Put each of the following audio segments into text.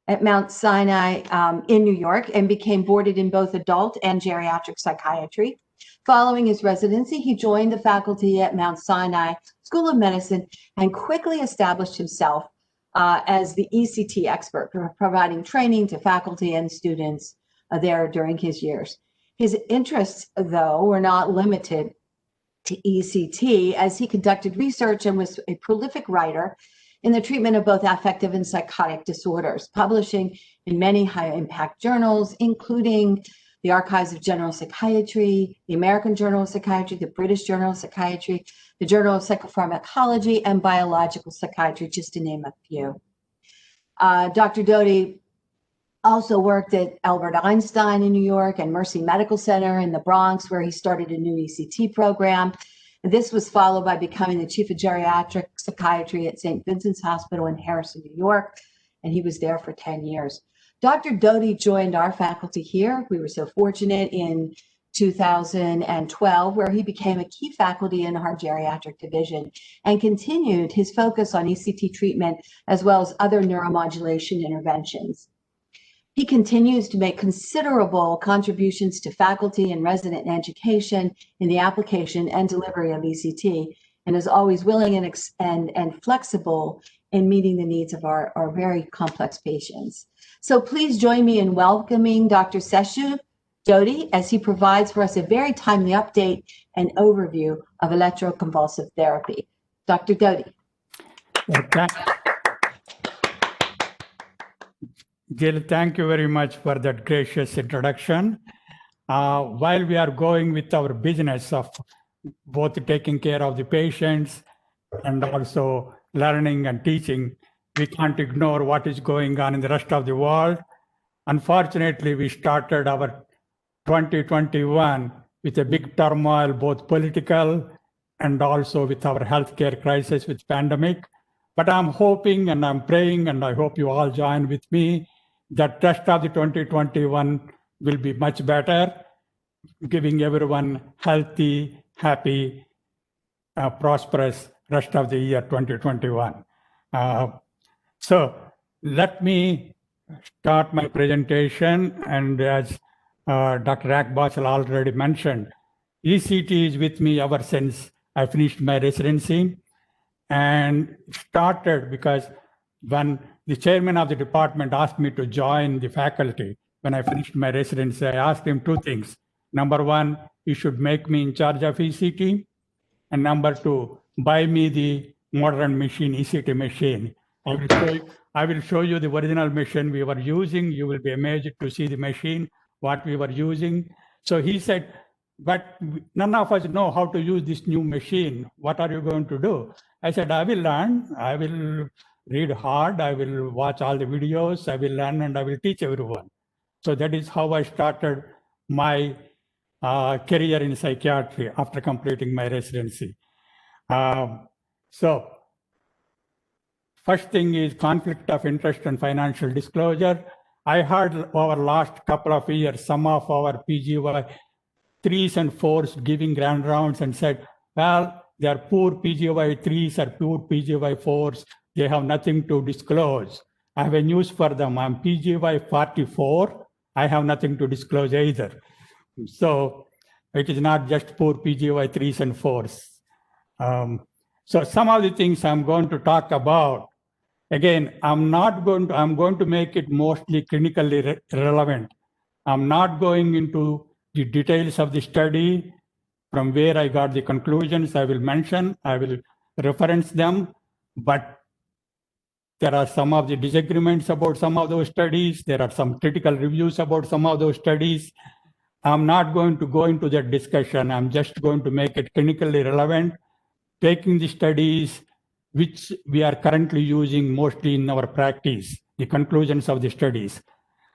at Mount Sinai in New York and became boarded in both adult and geriatric psychiatry. Following his residency, he joined the faculty at Mount Sinai School of Medicine and quickly established himself as the ECT expert, providing training to faculty and students there during his years. His interests, though, were not limited to ECT, as he conducted research and was a prolific writer in the treatment of both affective and psychotic disorders, publishing in many high-impact journals, including the Archives of General Psychiatry, the American Journal of Psychiatry, the British Journal of Psychiatry, the Journal of Psychopharmacology, and Biological Psychiatry, just to name a few. Dr. Doty also worked at Albert Einstein in New York and Mercy Medical Center in the Bronx, where he started a new ECT program. This was followed by becoming the chief of geriatric psychiatry at St. Vincent's Hospital in Harrison, New York, and he was there for 10 years. Dr. Doty joined our faculty here. We were so fortunate in 2012, where he became a key faculty in our geriatric division and continued his focus on ECT treatment as well as other neuromodulation interventions. He continues to make considerable contributions to faculty and resident education in the application and delivery of ECT, and is always willing and flexible in meeting the needs of our very complex patients. So please join me in welcoming Dr. Seshu Doty as he provides for us a very timely update and overview of electroconvulsive therapy. Dr. Doty. Okay. Jill, thank you very much for that gracious introduction. While we are going with our business of both taking care of the patients and also learning and teaching, we can't ignore what is going on in the rest of the world. Unfortunately, we started our 2021 with a big turmoil, both political and also with our healthcare crisis with pandemic. But I'm hoping and I'm praying, and I hope you all join with me, that rest of the 2021 will be much better, giving everyone healthy, happy, prosperous rest of the year 2021. So let me start my presentation. And as Dr. Akbachal already mentioned, ECT is with me ever since I finished my residency, and started because when the chairman of the department asked me to join the faculty when I finished my residency, I asked him two things. Number one, he should make me in charge of ECT. And number two, buy me the modern machine, ECT machine. I will show you the original machine we were using. You will be amazed to see the machine, what we were using. So he said, but none of us know how to use this new machine. What are you going to do? I said, I will learn. I will read hard. I will watch all the videos. I will learn and I will teach everyone. So that is how I started my career in psychiatry after completing my residency. So first thing is conflict of interest and financial disclosure. I heard over last couple of years, some of our PGY 3s and 4s giving grand rounds and said, well, they are poor PGY 3s or poor PGY 4s. They have nothing to disclose. I have a news for them. I'm PGY 44. I have nothing to disclose either. So it is not just poor PGY 3s and 4s. So some of the things I'm going to talk about, again, I'm going to make it mostly clinically relevant. I'm not going into the details of the study, from where I got the conclusions. I will mention, I will reference them, but there are some of the disagreements about some of those studies. There are some critical reviews about some of those studies. I'm not going to go into that discussion. I'm just going to make it clinically relevant, taking the studies which we are currently using mostly in our practice, the conclusions of the studies.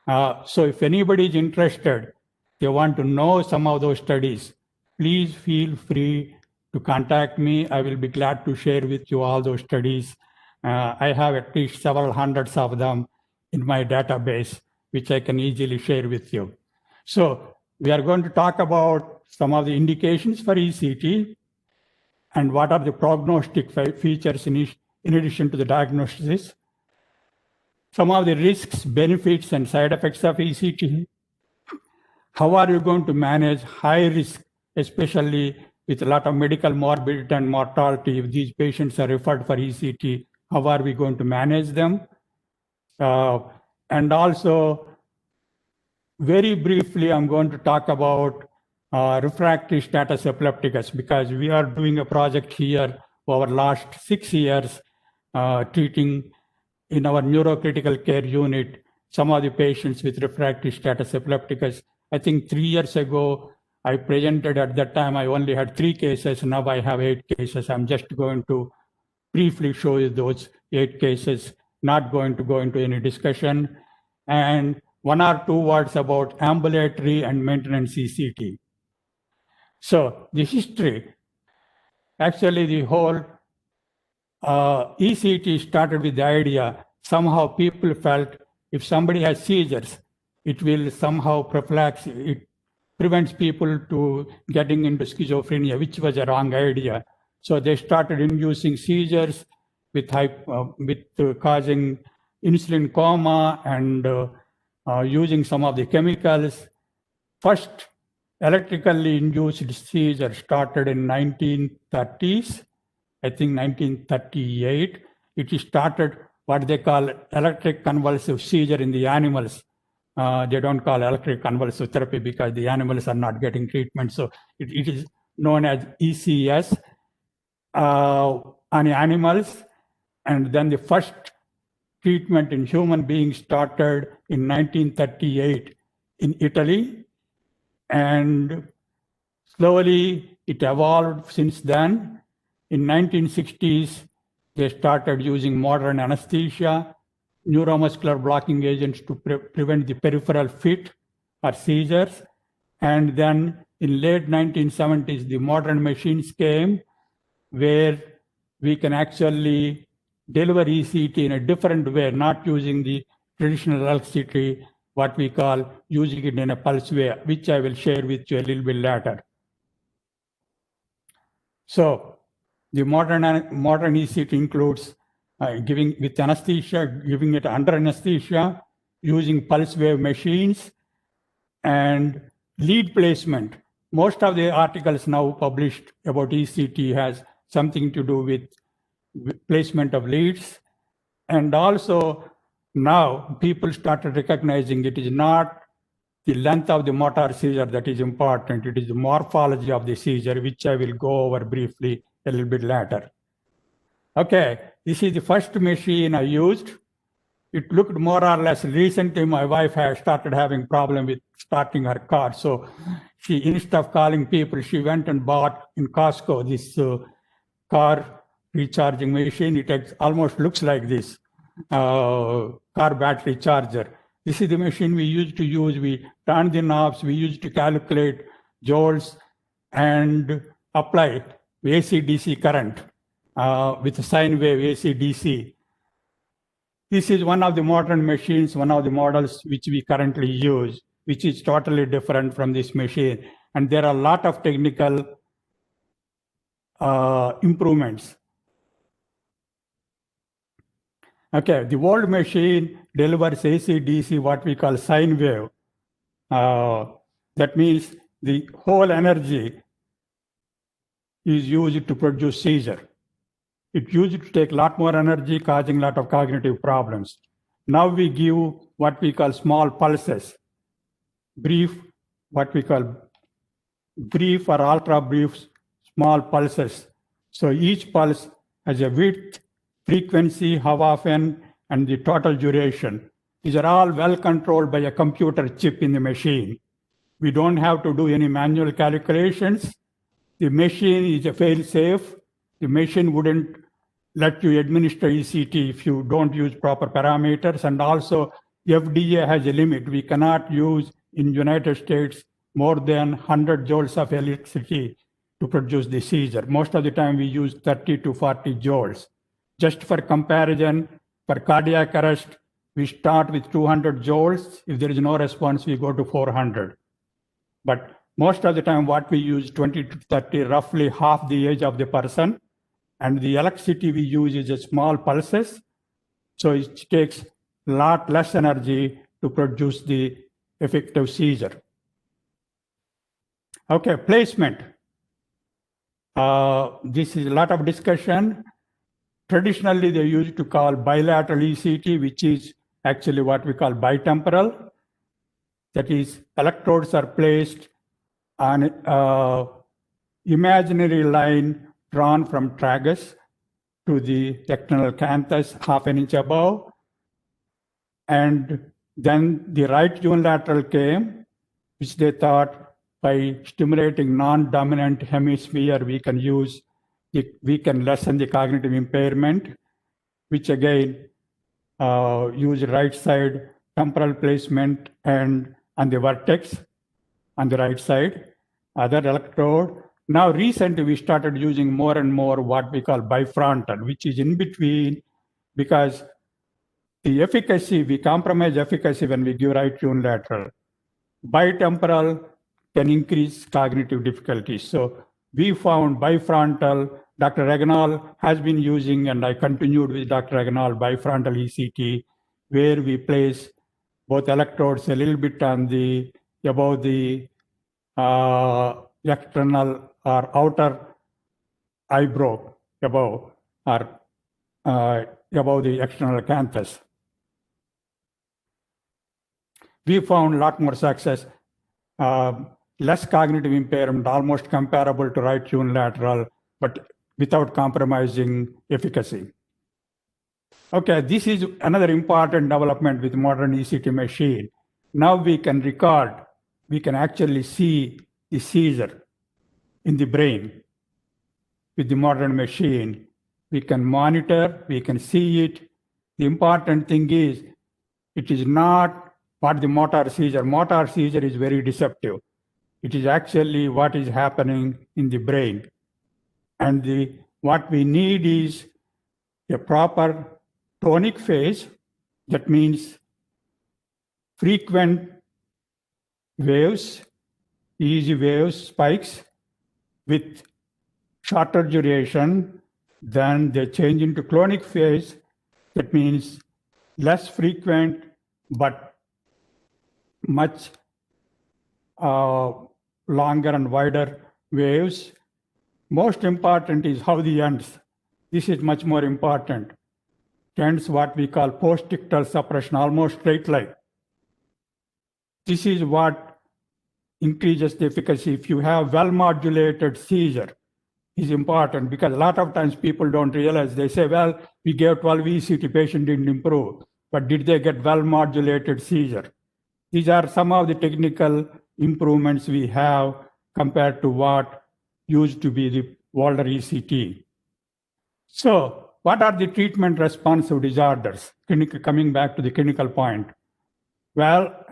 So if anybody is interested, they want to know some of those studies, please feel free to contact me. I will be glad to share with you all those studies. I have at least several hundreds of them in my database, which I can easily share with you. So we are going to talk about some of the indications for ECT and what are the prognostic features in addition to the diagnosis. some of the risks, benefits, and side effects of ECT. How are you going to manage high risk, especially with a lot of medical morbidity and mortality? If these patients are referred for ECT, how are we going to manage them? And also, very briefly, I'm going to talk about refractory status epilepticus, because we are doing a project here over last 6 years, treating in our neurocritical care unit some of the patients with refractory status epilepticus. I think 3 years ago, I presented at that time, I only had 3 cases. Now I have 8 cases. I'm just going to briefly show you those 8 cases, not going to go into any discussion. And 1 or 2 words about ambulatory and maintenance ECT. So the history, actually the whole ECT started with the idea, somehow people felt if somebody has seizures, it will somehow prophylax, it prevents people to getting into schizophrenia, which was a wrong idea. So they started inducing seizures with causing insulin coma and using some of the chemicals. First electrically induced seizure started in 1930s, I think 1938. It started what they call electric convulsive seizure in the animals. They don't call electric convulsive therapy because the animals are not getting treatment. So it is known as ECS on animals. And then the first treatment in human beings started in 1938 in Italy. And slowly it evolved since then. In 1960s, they started using modern anesthesia, neuromuscular blocking agents to prevent the peripheral fit or seizures. And then in late 1970s, the modern machines came where we can actually deliver ECT in a different way, not using the traditional electricity, what we call using it in a pulse way, which I will share with you a little bit later. So the modern ECT includes giving with anesthesia, giving it under anesthesia, using pulse wave machines, and lead placement. Most of the articles now published about ECT has something to do with placement of leads. And also now people started recognizing it is not the length of the motor seizure that is important. It is the morphology of the seizure, which I will go over briefly a little bit later. Okay, this is the first machine I used. It looked more or less, recently my wife has started having problem with starting her car. So she, instead of calling people, she went and bought in Costco this car recharging machine. It almost looks like this car battery charger. This is the machine we used to use. We turn the knobs, we used to calculate joules and apply AC-DC current with a sine wave AC-DC. This is one of the modern machines, one of the models which we currently use, which is totally different from this machine. And there are a lot of technical improvements. Okay, the old machine delivers AC-DC, what we call sine wave. That means the whole energy is used to produce seizure. It used to take a lot more energy, causing a lot of cognitive problems. Now we give what we call small pulses, brief, what we call brief or ultra brief small pulses. So each pulse has a width, frequency, how often, and the total duration. These are all well controlled by a computer chip in the machine. We don't have to do any manual calculations. The machine is fail safe. The machine wouldn't let you administer ECT if you don't use proper parameters. And also FDA has a limit. We cannot use in United States more than 100 joules of electricity to produce the seizure. Most of the time we use 30 to 40 joules. Just for comparison, for cardiac arrest, we start with 200 joules. If there is no response, we go to 400. But most of the time what we use 20 to 30, roughly half the age of the person. And the electricity we use is a small pulses. So it takes lot less energy to produce the effective seizure. Okay, placement. This is a lot of discussion. Traditionally, they used to call bilateral ECT, which is actually what we call bitemporal. That is, electrodes are placed on imaginary line drawn from tragus to the external canthus, half an inch above. And then the right unilateral came, which they thought by stimulating non-dominant hemisphere, we can lessen the cognitive impairment, which again use right side temporal placement and on the vertex on the right side, other electrode. Now recently we started using more and more what we call bifrontal, which is in between, because the efficacy, we compromise efficacy when we give right unilateral. Bitemporal can increase cognitive difficulties. So we found bifrontal. Dr. Ragnall has been using, and I continued with Dr. Ragnall, bifrontal ECT, where we place both electrodes a little bit on the above the external or outer eyebrow above, or above the external canthus. We found a lot more success, less cognitive impairment, almost comparable to right unilateral, but without compromising efficacy. Okay, this is another important development with modern ECT machine. Now we can record, we can actually see the seizure in the brain with the modern machine. We can monitor, we can see it. The important thing is, it is not what the motor seizure. Motor seizure is very deceptive. It is actually what is happening in the brain. And what we need is a proper tonic phase. That means frequent waves, easy waves, spikes with shorter duration. Then they change into clonic phase. That means less frequent, but much longer and wider waves. Most important is how the ends. This is much more important. Ends what we call post-ictal suppression, almost straight line. This is what increases the efficacy. If you have well-modulated seizure, is important, because a lot of times people don't realize. They say, well, we gave 12 ECT, patient didn't improve, but did they get well-modulated seizure? These are some of the technical improvements we have compared to what used to be the older ECT. So what are the treatment responsive disorders? Coming back to the clinical point. Well,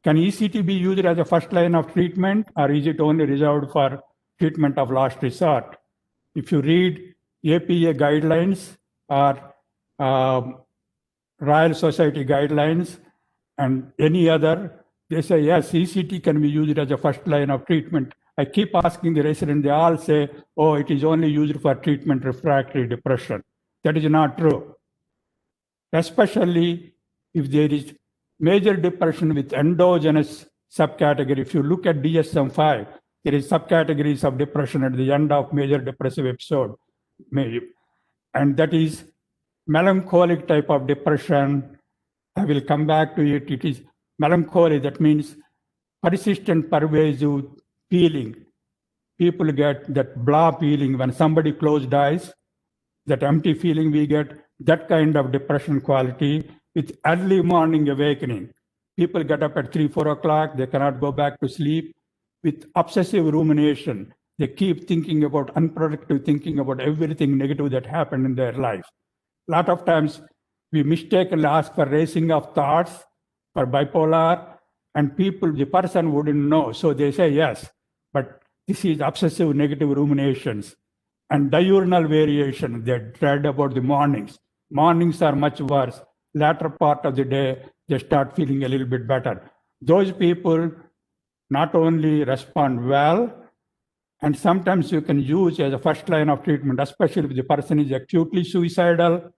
can ECT be used as a first line of treatment, or is it only reserved for treatment of last resort? If you read APA guidelines or Royal Society guidelines and any other, they say, yes, ECT can be used as a first line of treatment. I keep asking the residents, they all say, oh, it is only used for treatment refractory depression. That is not true. Especially if there is major depression with endogenous subcategory. If you look at DSM-5, there is subcategories of depression at the end of major depressive episode. And that is melancholic type of depression. I will come back to it. It is melancholy, that means persistent, pervasive feeling. People get that blah feeling when somebody close dies, that empty feeling we get, that kind of depression quality with early morning awakening. People get up at 3, 4 o'clock, they cannot go back to sleep. With obsessive rumination, they keep thinking about unproductive thinking about everything negative that happened in their life. A lot of times we mistakenly ask for racing of thoughts, for bipolar, and the person wouldn't know. So they say yes, but this is obsessive negative ruminations. And diurnal variation, they dread about the mornings. Mornings are much worse. Latter part of the day, they start feeling a little bit better. Those people not only respond well, and sometimes you can use as a first line of treatment, especially if the person is acutely suicidal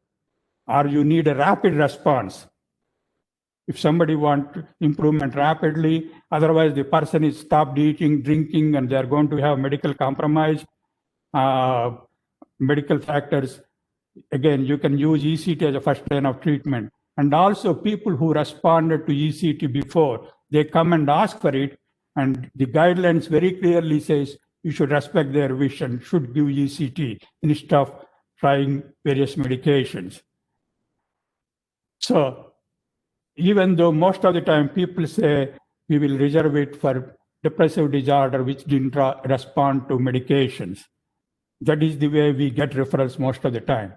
or you need a rapid response. If somebody wants improvement rapidly, otherwise the person is stopped eating, drinking, and they're going to have medical compromise, medical factors. Again, you can use ECT as a first line of treatment. And also people who responded to ECT before, they come and ask for it. And the guidelines very clearly says you should respect their wish and should give ECT instead of trying various medications. So even though most of the time people say we will reserve it for depressive disorder which didn't respond to medications, that is the way we get referrals most of the time.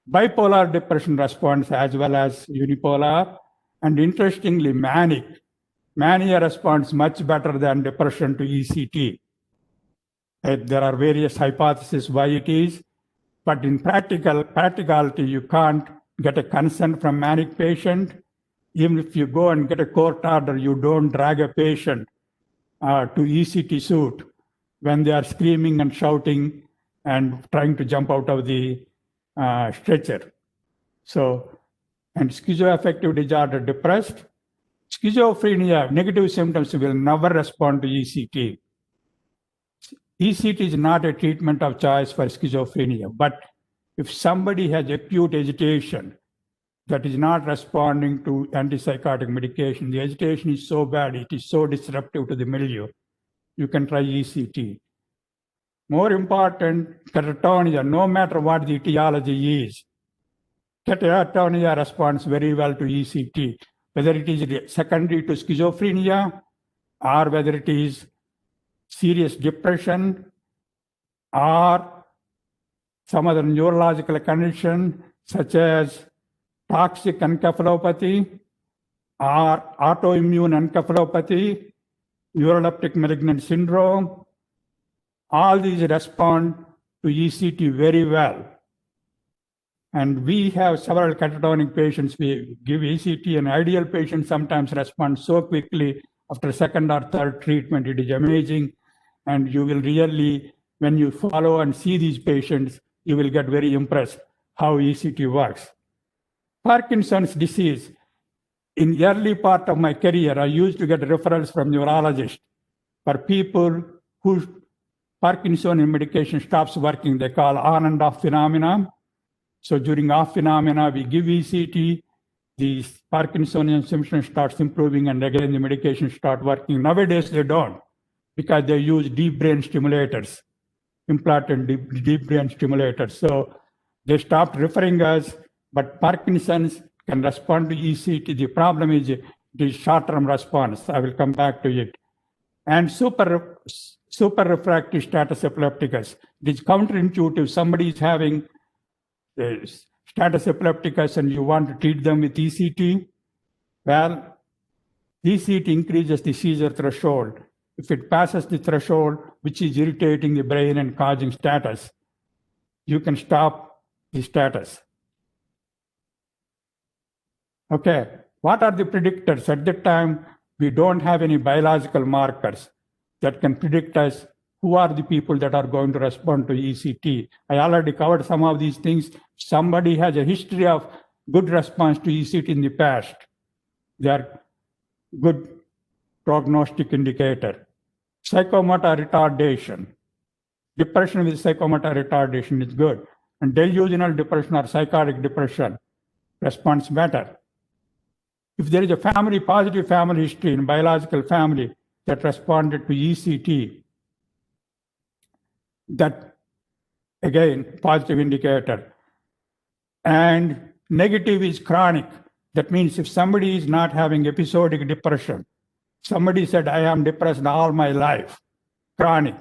Bipolar depression responds as well as unipolar, and interestingly, mania responds much better than depression to ECT. There are various hypotheses why it is, but in practicality, you can't get a consent from manic patient. Even if you go and get a court order, you don't drag a patient to ECT suit when they are screaming and shouting and trying to jump out of the stretcher. So, and schizoaffective disorder depressed. Schizophrenia, negative symptoms will never respond to ECT. ECT is not a treatment of choice for schizophrenia, but if somebody has acute agitation that is not responding to antipsychotic medication, the agitation is so bad, it is so disruptive to the milieu, you can try ECT. More important, catatonia, no matter what the etiology is, catatonia responds very well to ECT, whether it is secondary to schizophrenia or whether it is serious depression or some other neurological condition such as toxic encephalopathy or autoimmune encephalopathy, neuroleptic malignant syndrome. All these respond to ECT very well. And we have several catatonic patients. We give ECT, and ideal patients sometimes respond so quickly after second or third treatment. It is amazing. And you will really, when you follow and see these patients, you will get very impressed how ECT works. Parkinson's disease. In the early part of my career, I used to get referrals from neurologists for people who Parkinsonian medication stops working. They call on and off phenomena. So during off phenomena, we give ECT, the Parkinsonian symptoms starts improving, and again the medication start working. Nowadays they don't, because they use deep brain stimulators, implanted deep brain stimulators. So they stopped referring us, but Parkinson's can respond to ECT. The problem is the short-term response. I will come back to it. And super refractory status epilepticus. It is counterintuitive. Somebody is having status epilepticus and you want to treat them with ECT. Well, ECT increases the seizure threshold. If it passes the threshold, which is irritating the brain and causing status, you can stop the status. Okay, what are the predictors? At that time, we don't have any biological markers that can predict us who are the people that are going to respond to ECT. I already covered some of these things. Somebody has a history of good response to ECT in the past. They are good prognostic indicator. Psychomotor retardation. Depression with psychomotor retardation is good. And delusional depression or psychotic depression responds better. If there is a positive family history in biological family that responded to ECT, that again, positive indicator. And negative is chronic. That means if somebody is not having episodic depression, somebody said, I am depressed all my life, chronic,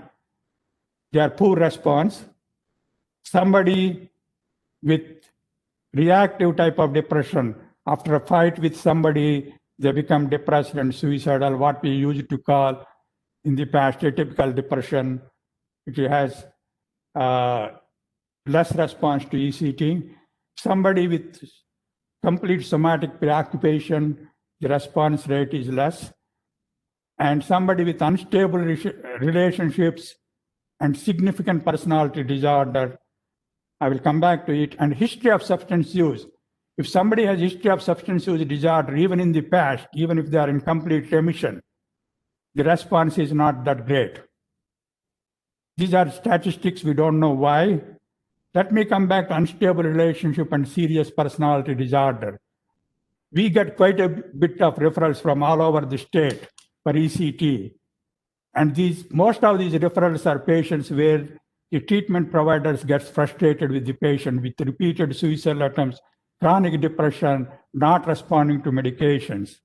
they are poor response. Somebody with reactive type of depression, after a fight with somebody, they become depressed and suicidal, what we used to call in the past atypical depression. It has less response to ECT. Somebody with complete somatic preoccupation, the response rate is less. And somebody with unstable relationships and significant personality disorder, I will come back to it, and history of substance use. If somebody has history of substance use disorder, even in the past, even if they are in complete remission, the response is not that great. These are statistics, we don't know why. Let me come back to unstable relationship and serious personality disorder. We get quite a bit of referrals from all over the state for ECT. And most of these referrals are patients where the treatment providers gets frustrated with the patient with repeated suicidal attempts, chronic depression, not responding to medications.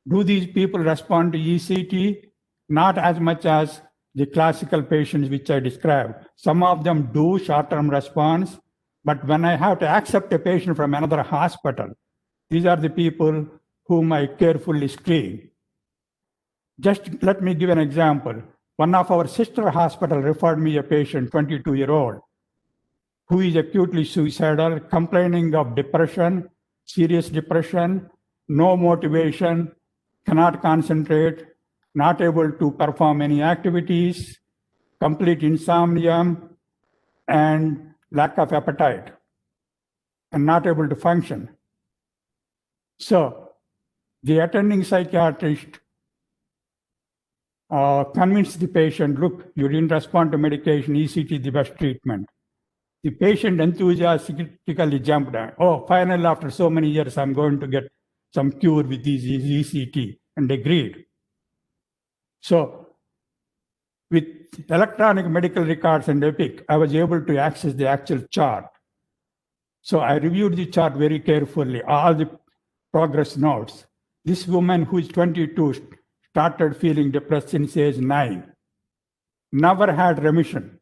Do these people respond to ECT? Not as much as the classical patients which I described. Some of them do short-term response, but when I have to accept a patient from another hospital, these are the people whom I carefully screen. Just let me give an example. One of our sister hospital referred me a patient, 22-year-old, who is acutely suicidal, complaining of depression, serious depression, no motivation, cannot concentrate, not able to perform any activities, complete insomnia, and lack of appetite, and not able to function. So the attending psychiatrist convinced the patient, look, you didn't respond to medication, ECT is the best treatment. The patient enthusiastically jumped on, oh, finally, after so many years, I'm going to get some cure with these ECT, and agreed. So with electronic medical records and Epic, I was able to access the actual chart. So I reviewed the chart very carefully, all the progress notes. This woman who is 22 started feeling depressed since age 9, never had remission,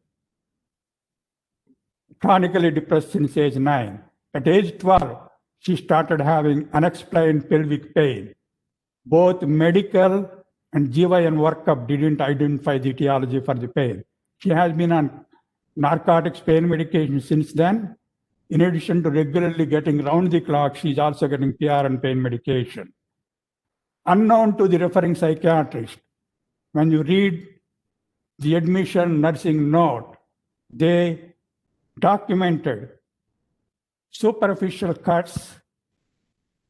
chronically depressed since age 9. At age 12, she started having unexplained pelvic pain. Both medical and GYN workup didn't identify the etiology for the pain. She has been on narcotics pain medication since then. In addition to regularly getting round the clock, she's also getting PRN pain medication. Unknown to the referring psychiatrist, when you read the admission nursing note, they documented superficial cuts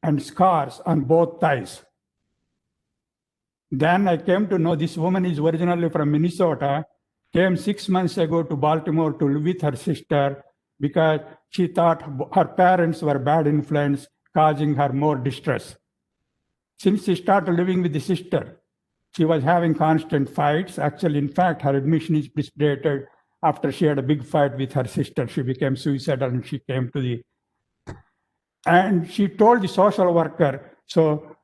and scars on both thighs. Then I came to know this woman is originally from Minnesota, came 6 months ago to Baltimore to live with her sister because she thought her parents were bad influence, causing her more distress. Since she started living with the sister, she was having constant fights. Actually, in fact, her admission is precipitated after she had a big fight with her sister. She became suicidal and she came to the... And she told the social worker, so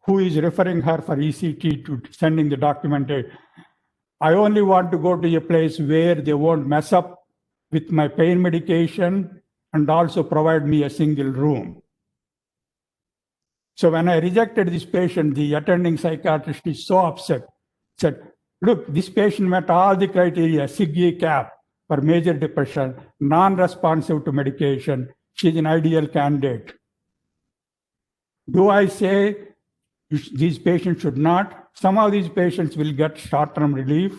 who is referring her for ECT to sending the document, I only want to go to a place where they won't mess up with my pain medication and also provide me a single room. So when I rejected this patient, the attending psychiatrist is so upset, said, look, this patient met all the criteria, SIGE cap for major depression, non-responsive to medication. She's an ideal candidate. Do I say these patients should not? Some of these patients will get short-term relief.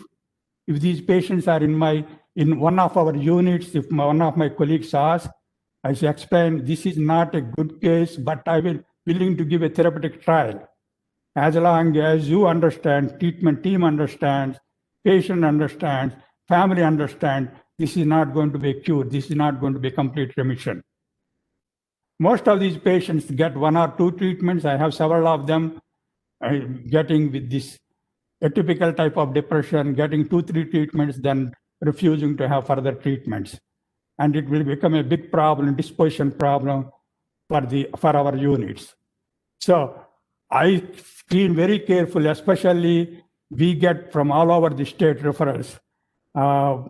If these patients are in one of our units, if one of my colleagues asks, I say, explain, this is not a good case, but I will willing to give a therapeutic trial. As long as you understand, treatment team understands, patient understands, family understands, this is not going to be a cure. This is not going to be a complete remission. Most of these patients get 1 or 2 treatments. I have several of them getting with this atypical type of depression, getting 2-3 treatments, then refusing to have further treatments. And it will become a big problem, disposition problem for our units. So I screen very carefully, especially we get from all over the state referrals. A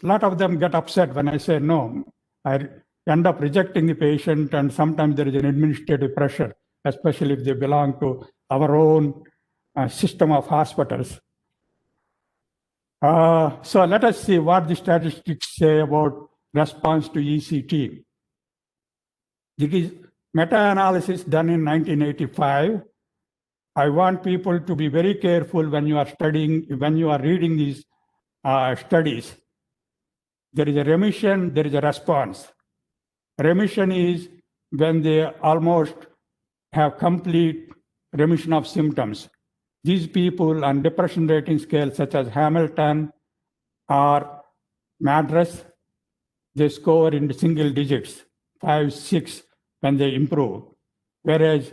lot of them get upset when I say no. I end up rejecting the patient, and sometimes there is an administrative pressure, especially if they belong to our own system of hospitals. So let us see what the statistics say about response to ECT. It is meta-analysis done in 1985. I want people to be very careful when you are studying, when you are reading these studies. There is a remission, there is a response. Remission is when they almost have complete remission of symptoms. These people on depression rating scales such as Hamilton or MADRS, they score in single digits, 5, 6, when they improve. Whereas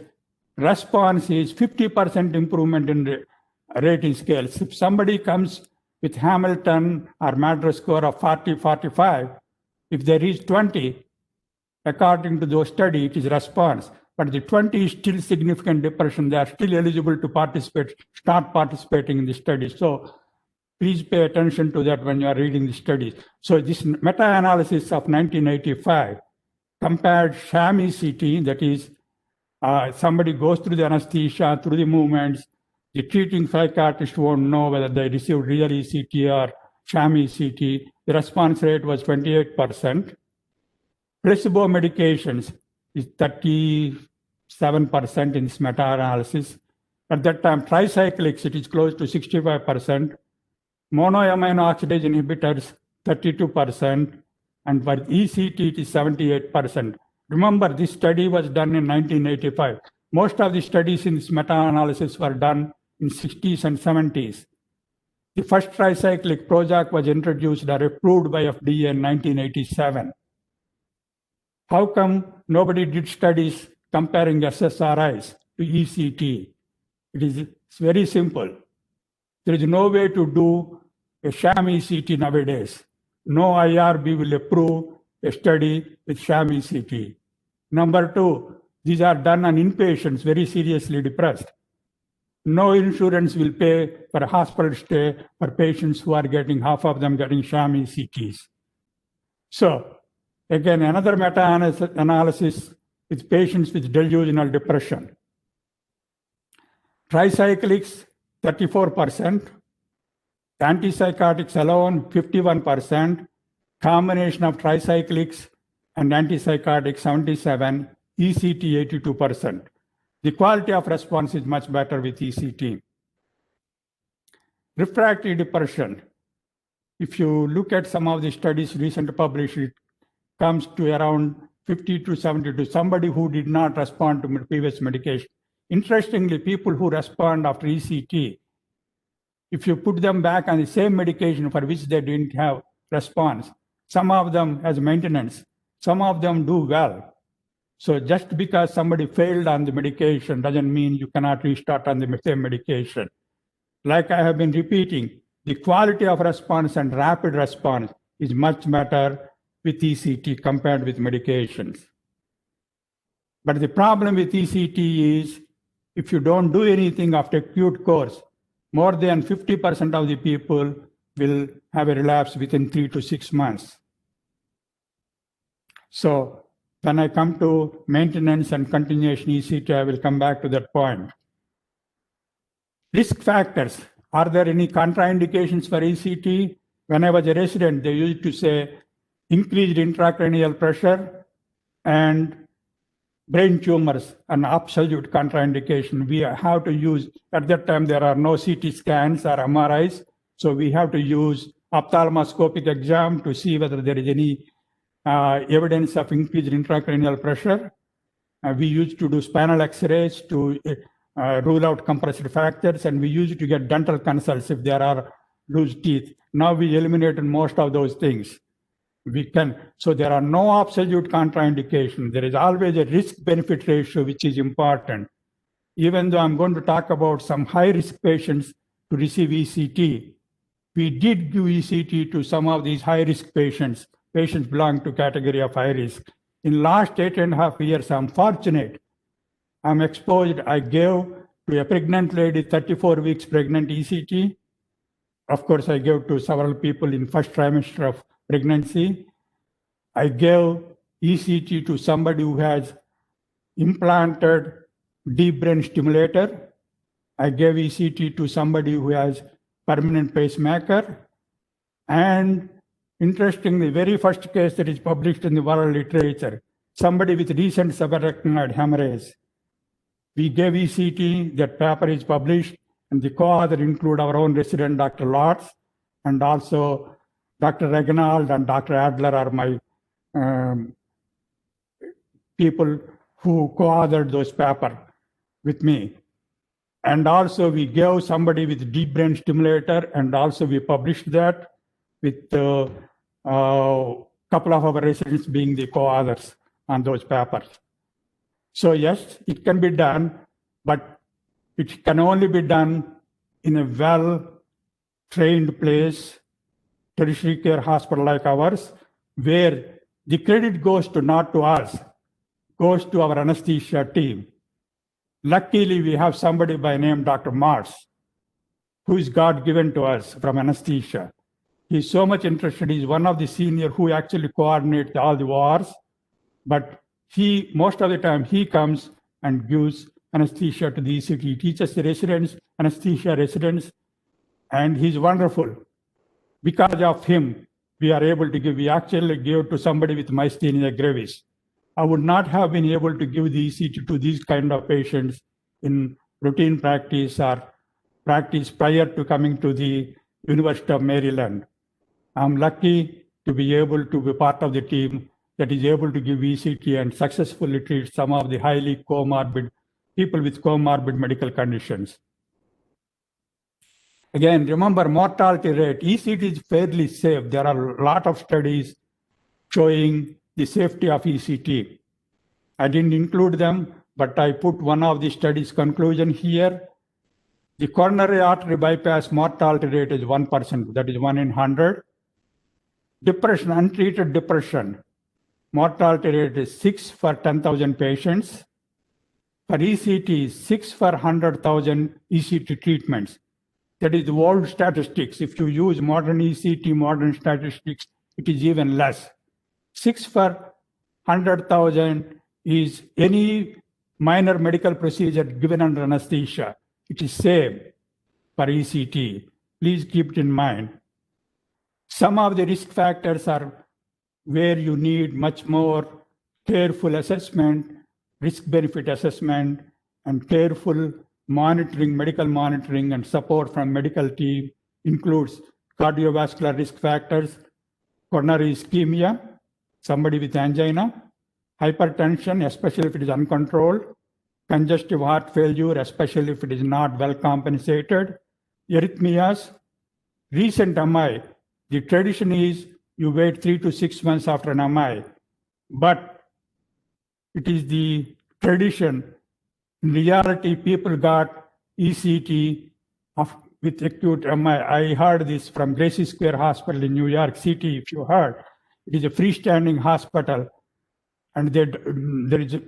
response is 50% improvement in rating scales. If somebody comes with Hamilton or MADRS score of 40, 45, if they reach 20, according to those studies, it is response. But the 20 is still significant depression. They are still eligible to participate, start participating in the study. So please pay attention to that when you are reading the studies. So this meta-analysis of 1985 compared sham ECT, that is, somebody goes through the anesthesia, through the movements, the treating psychiatrist won't know whether they received real ECT or sham ECT. The response rate was 28%. Placebo medications is 37% in this meta-analysis. At that time, tricyclics, it is close to 65%. Monoamino oxidase inhibitors, 32%. And for ECT, it is 78%. Remember, this study was done in 1985. Most of the studies in this meta-analysis were done in 60s and 70s. The first tricyclic Prozac was introduced or approved by FDA in 1987. How come nobody did studies comparing SSRIs to ECT? It's very simple. There is no way to do a sham ECT nowadays. No IRB will approve a study with sham ECT. Number two, these are done on inpatients very seriously depressed. No insurance will pay for a hospital stay for patients who are getting, half of them getting sham ECTs. So again, another meta-analysis with patients with delusional depression. Tricyclics, 34%. Antipsychotics alone, 51%. Combination of tricyclics and antipsychotics, 77%. ECT, 82%. The quality of response is much better with ECT. Refractory depression. If you look at some of the studies recently published, it comes to around 50 to 72, somebody who did not respond to previous medication. Interestingly, people who respond after ECT, if you put them back on the same medication for which they didn't have response, some of them as maintenance, some of them do well. So just because somebody failed on the medication doesn't mean you cannot restart on the same medication. Like I have been repeating, the quality of response and rapid response is much better with ECT compared with medications. But the problem with ECT is if you don't do anything after acute course, more than 50% of the people will have a relapse within 3 to 6 months. So when I come to maintenance and continuation ECT, I will come back to that point. Risk factors. Are there any contraindications for ECT? When I was a resident, they used to say increased intracranial pressure and brain tumors, an absolute contraindication. We have to use, at that time, there are no CT scans or MRIs. So we have to use ophthalmoscopic exam to see whether there is any evidence of increased intracranial pressure. We used to do spinal x-rays to rule out compressive factors, and we used to get dental consults if there are loose teeth. Now we eliminated most of those things. So there are no absolute contraindications. There is always a risk-benefit ratio, which is important. Even though I'm going to talk about some high-risk patients to receive ECT, we did give ECT to some of these high-risk patients. Patients belong to category of high risk. In last 8.5 years, I'm fortunate. I'm exposed. I gave to a pregnant lady, 34 weeks pregnant ECT. Of course, I gave to several people in first trimester of pregnancy. I gave ECT to somebody who has implanted deep brain stimulator. I gave ECT to somebody who has permanent pacemaker. And interestingly, very first case that is published in the world literature, somebody with recent subarachnoid hemorrhage. We gave ECT, that paper is published, and the co-author include our own resident, Dr. Lotz, and also Dr. Reginald and Dr. Adler are my people who co-authored those papers with me. And also we gave somebody with deep brain stimulator, and also we published that with a couple of our residents being the co-authors on those papers. So yes, it can be done, but it can only be done in a well-trained place, tertiary care hospital like ours, where the credit goes to not to us, goes to our anesthesia team. Luckily, we have somebody by name Dr. Mars, who is God given to us from anesthesia. He's so much interested. He's one of the senior who actually coordinates all the wars, but most of the time he comes and gives anesthesia to the ECT. He teaches the residents, anesthesia residents, and he's wonderful. Because of him, we are able to give. We actually gave to somebody with myasthenia gravis. I would not have been able to give the ECT to these kind of patients in routine practice or practice prior to coming to the University of Maryland. I'm lucky to be able to be part of the team that is able to give ECT and successfully treat some of the highly comorbid people with comorbid medical conditions. Again, remember mortality rate. ECT is fairly safe. There are a lot of studies showing the safety of ECT. I didn't include them, but I put one of the study's conclusion here. The coronary artery bypass mortality rate is 1%, that is 1 in 100. Depression, untreated depression, mortality rate is 6 for 10,000 patients. For ECT, 6 for 100,000 ECT treatments. That is the world statistics. If you use modern ECT, modern statistics, it is even less. 6 for 100,000 is any minor medical procedure given under anesthesia. It is same for ECT. Please keep it in mind. Some of the risk factors are where you need much more careful assessment, risk-benefit assessment, and careful monitoring, medical monitoring and support from medical team includes cardiovascular risk factors, coronary ischemia, somebody with angina, hypertension, especially if it is uncontrolled, congestive heart failure, especially if it is not well compensated, arrhythmias, recent MI. The tradition is you wait 3 to 6 months after an MI, but it is the tradition. In reality, people got ECT with acute MI. I heard this from Gracie Square Hospital in New York City, if you heard. It is a freestanding hospital, and it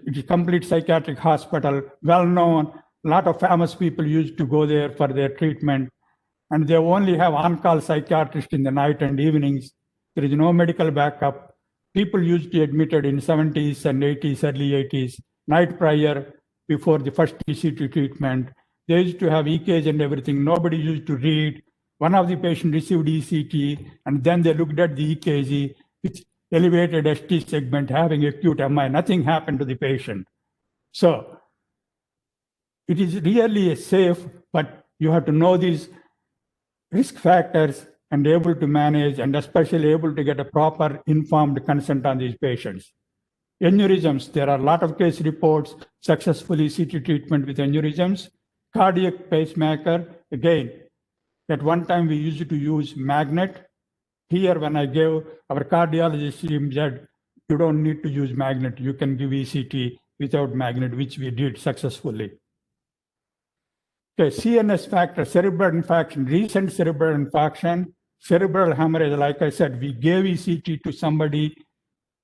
is a complete psychiatric hospital, well known. A lot of famous people used to go there for their treatment, and they only have on-call psychiatrist in the night and evenings. There is no medical backup. People used to admitted in 70s and 80s, early 80s, night prior, before the first ECT treatment. They used to have EKG and everything. Nobody used to read. One of the patients received ECT, and then they looked at the EKG with elevated ST segment having acute MI. Nothing happened to the patient. So it is really safe, but you have to know these risk factors and able to manage, and especially able to get a proper informed consent on these patients. Aneurysms, there are a lot of case reports, successful ECT treatment with aneurysms. Cardiac pacemaker, again, at one time we used to use magnet. Here, when I gave our cardiologist, he said, you don't need to use magnet. You can give ECT without magnet, which we did successfully. Okay, CNS factor, cerebral infarction, recent cerebral infarction, cerebral hemorrhage. Like I said, we gave ECT to somebody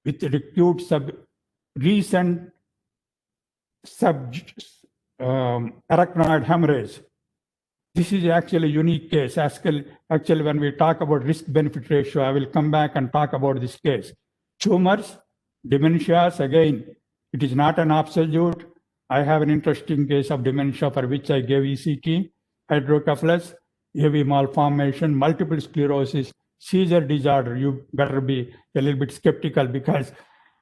with acute recent arachnoid hemorrhage. This is actually a unique case. Actually, when we talk about risk-benefit ratio, I will come back and talk about this case. Tumors, dementias, again, it is not an absolute. I have an interesting case of dementia for which I gave ECT, hydrocephalus, AV malformation, multiple sclerosis, seizure disorder. You better be a little bit skeptical because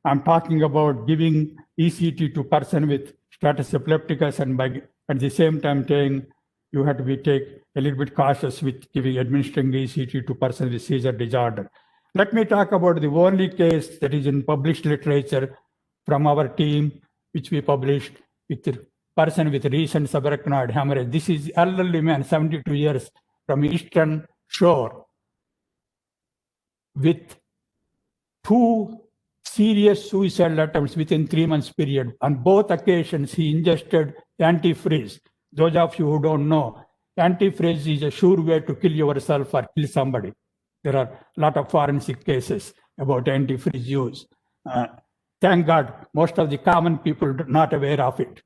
I'm talking about giving ECT to person with status epilepticus, and by at the same time saying you have to take a little bit cautious with administering ECT to person with seizure disorder. Let me talk about the only case that is in published literature from our team, which we published with the person with recent subarachnoid hemorrhage. This is elderly man, 72 years, from Eastern Shore, with 2 serious suicidal attempts within 3 months period. On both occasions, he ingested antifreeze. Those of you who don't know, antifreeze is a sure way to kill yourself or kill somebody. There are a lot of forensic cases about antifreeze use. Thank God, most of the common people are not aware of it.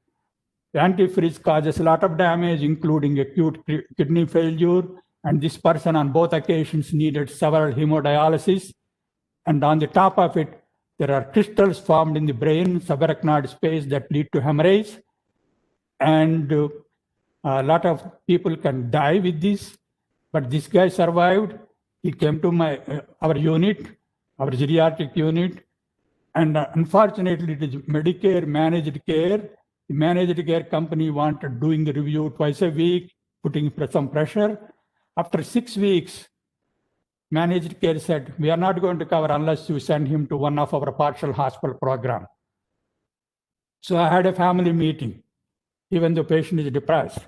Antifreeze causes a lot of damage, including acute kidney failure, and this person on both occasions needed several hemodialysis. And on the top of it, there are crystals formed in the brain, subarachnoid space, that lead to hemorrhage. And a lot of people can die with this, but this guy survived. He came to our unit, our geriatric unit, and unfortunately, it is Medicare managed care. The managed care company wanted doing the review twice a week, putting some pressure. After 6 weeks, managed care said, we are not going to cover unless you send him to one of our partial hospital program. So I had a family meeting, even the patient is depressed,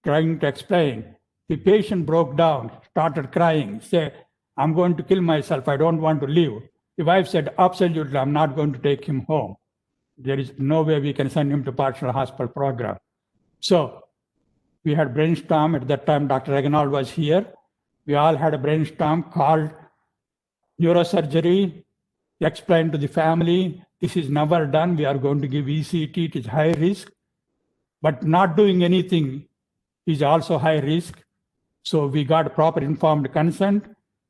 trying to explain. The patient broke down, started crying, said, I'm going to kill myself, I don't want to live. The wife said, absolutely, I'm not going to take him home. There is no way we can send him to partial hospital program. So we had brainstorm. At that time, Dr. Reginald was here. We all had a brainstorm called neurosurgery, explained to the family, this is never done. We are going to give ECT, it is high risk, but not doing anything is also high risk. So we got proper informed consent.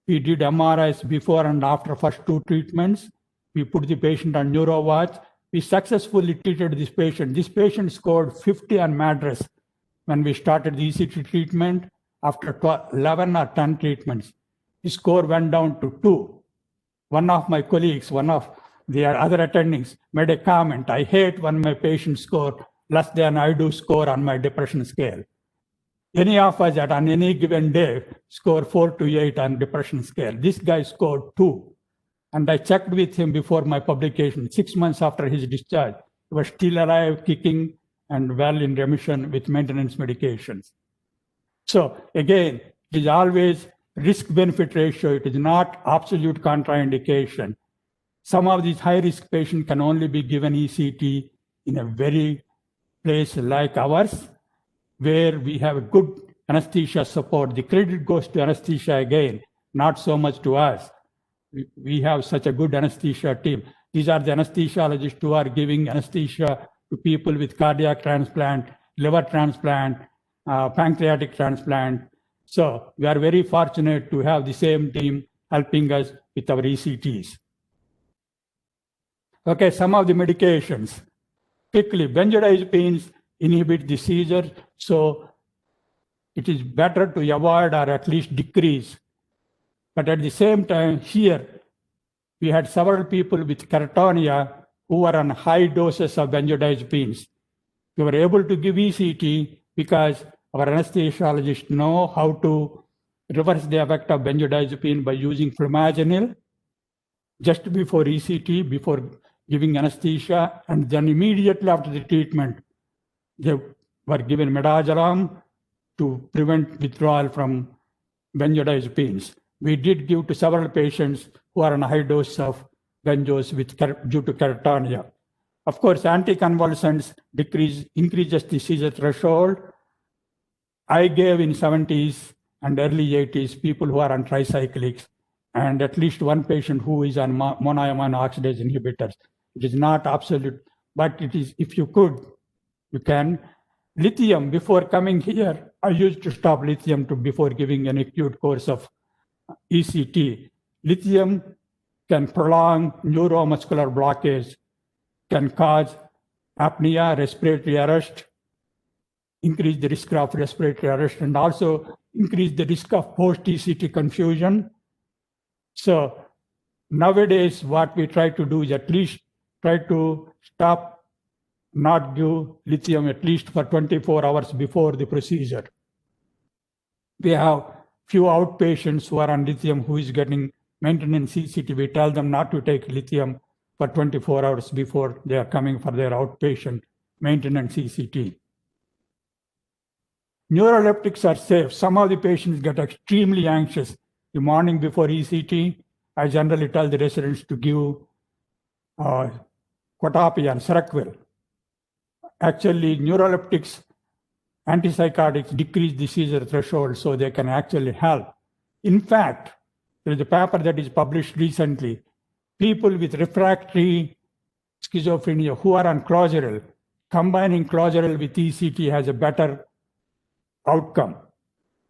We did MRIs before and after first 2 treatments. We put the patient on NeuroWatch. We successfully treated this patient. This patient scored 50 on MADRS when we started the ECT treatment. After 11 or 10 treatments, his score went down to 2. One of my colleagues, one of the other attendings, made a comment, I hate when my patients score less than I do score on my depression scale. Any of us at on any given day score 4 to 8 on depression scale. This guy scored 2. And I checked with him before my publication, 6 months after his discharge. He was still alive, kicking, and well in remission with maintenance medications. So again, it is always risk-benefit ratio. It is not absolute contraindication. Some of these high-risk patients can only be given ECT in a very place like ours, where we have a good anesthesia support. The credit goes to anesthesia again, not so much to us. We have such a good anesthesia team. These are the anesthesiologists who are giving anesthesia to people with cardiac transplant, liver transplant, pancreatic transplant. So we are very fortunate to have the same team helping us with our ECTs. Okay, some of the medications. Quickly, benzodiazepines inhibit the seizure, so it is better to avoid or at least decrease. But at the same time, here, we had several people with catatonia who were on high doses of benzodiazepines. We were able to give ECT because our anesthesiologists know how to reverse the effect of benzodiazepine by using flumazenil just before ECT, before giving anesthesia, and then immediately after the treatment, they were given midazolam to prevent withdrawal from benzodiazepines. We did give to several patients who are on a high dose of benzos due to catatonia. Of course, anticonvulsants increases the seizure threshold. I gave in 70s and early 80s people who are on tricyclics, and at least one patient who is on monoamine oxidase inhibitors. It is not absolute, but it is, if you could, you can. Lithium, before coming here, I used to stop lithium before giving an acute course of ECT. Lithium can prolong neuromuscular blockage, can cause apnea, respiratory arrest, increase the risk of respiratory arrest, and also increase the risk of post-ECT confusion. So nowadays, what we try to do is at least try to stop, not give lithium at least for 24 hours before the procedure. We have few outpatients who are on lithium who is getting maintenance ECT. We tell them not to take lithium for 24 hours before they are coming for their outpatient maintenance ECT. Neuroleptics are safe. Some of the patients get extremely anxious the morning before ECT. I generally tell the residents to give Quetiapine and Seroquel. Actually, neuroleptics, antipsychotics decrease the seizure threshold, so they can actually help. In fact, there is a paper that is published recently. People with refractory schizophrenia who are on Clozaril, combining Clozaril with ECT has a better outcome.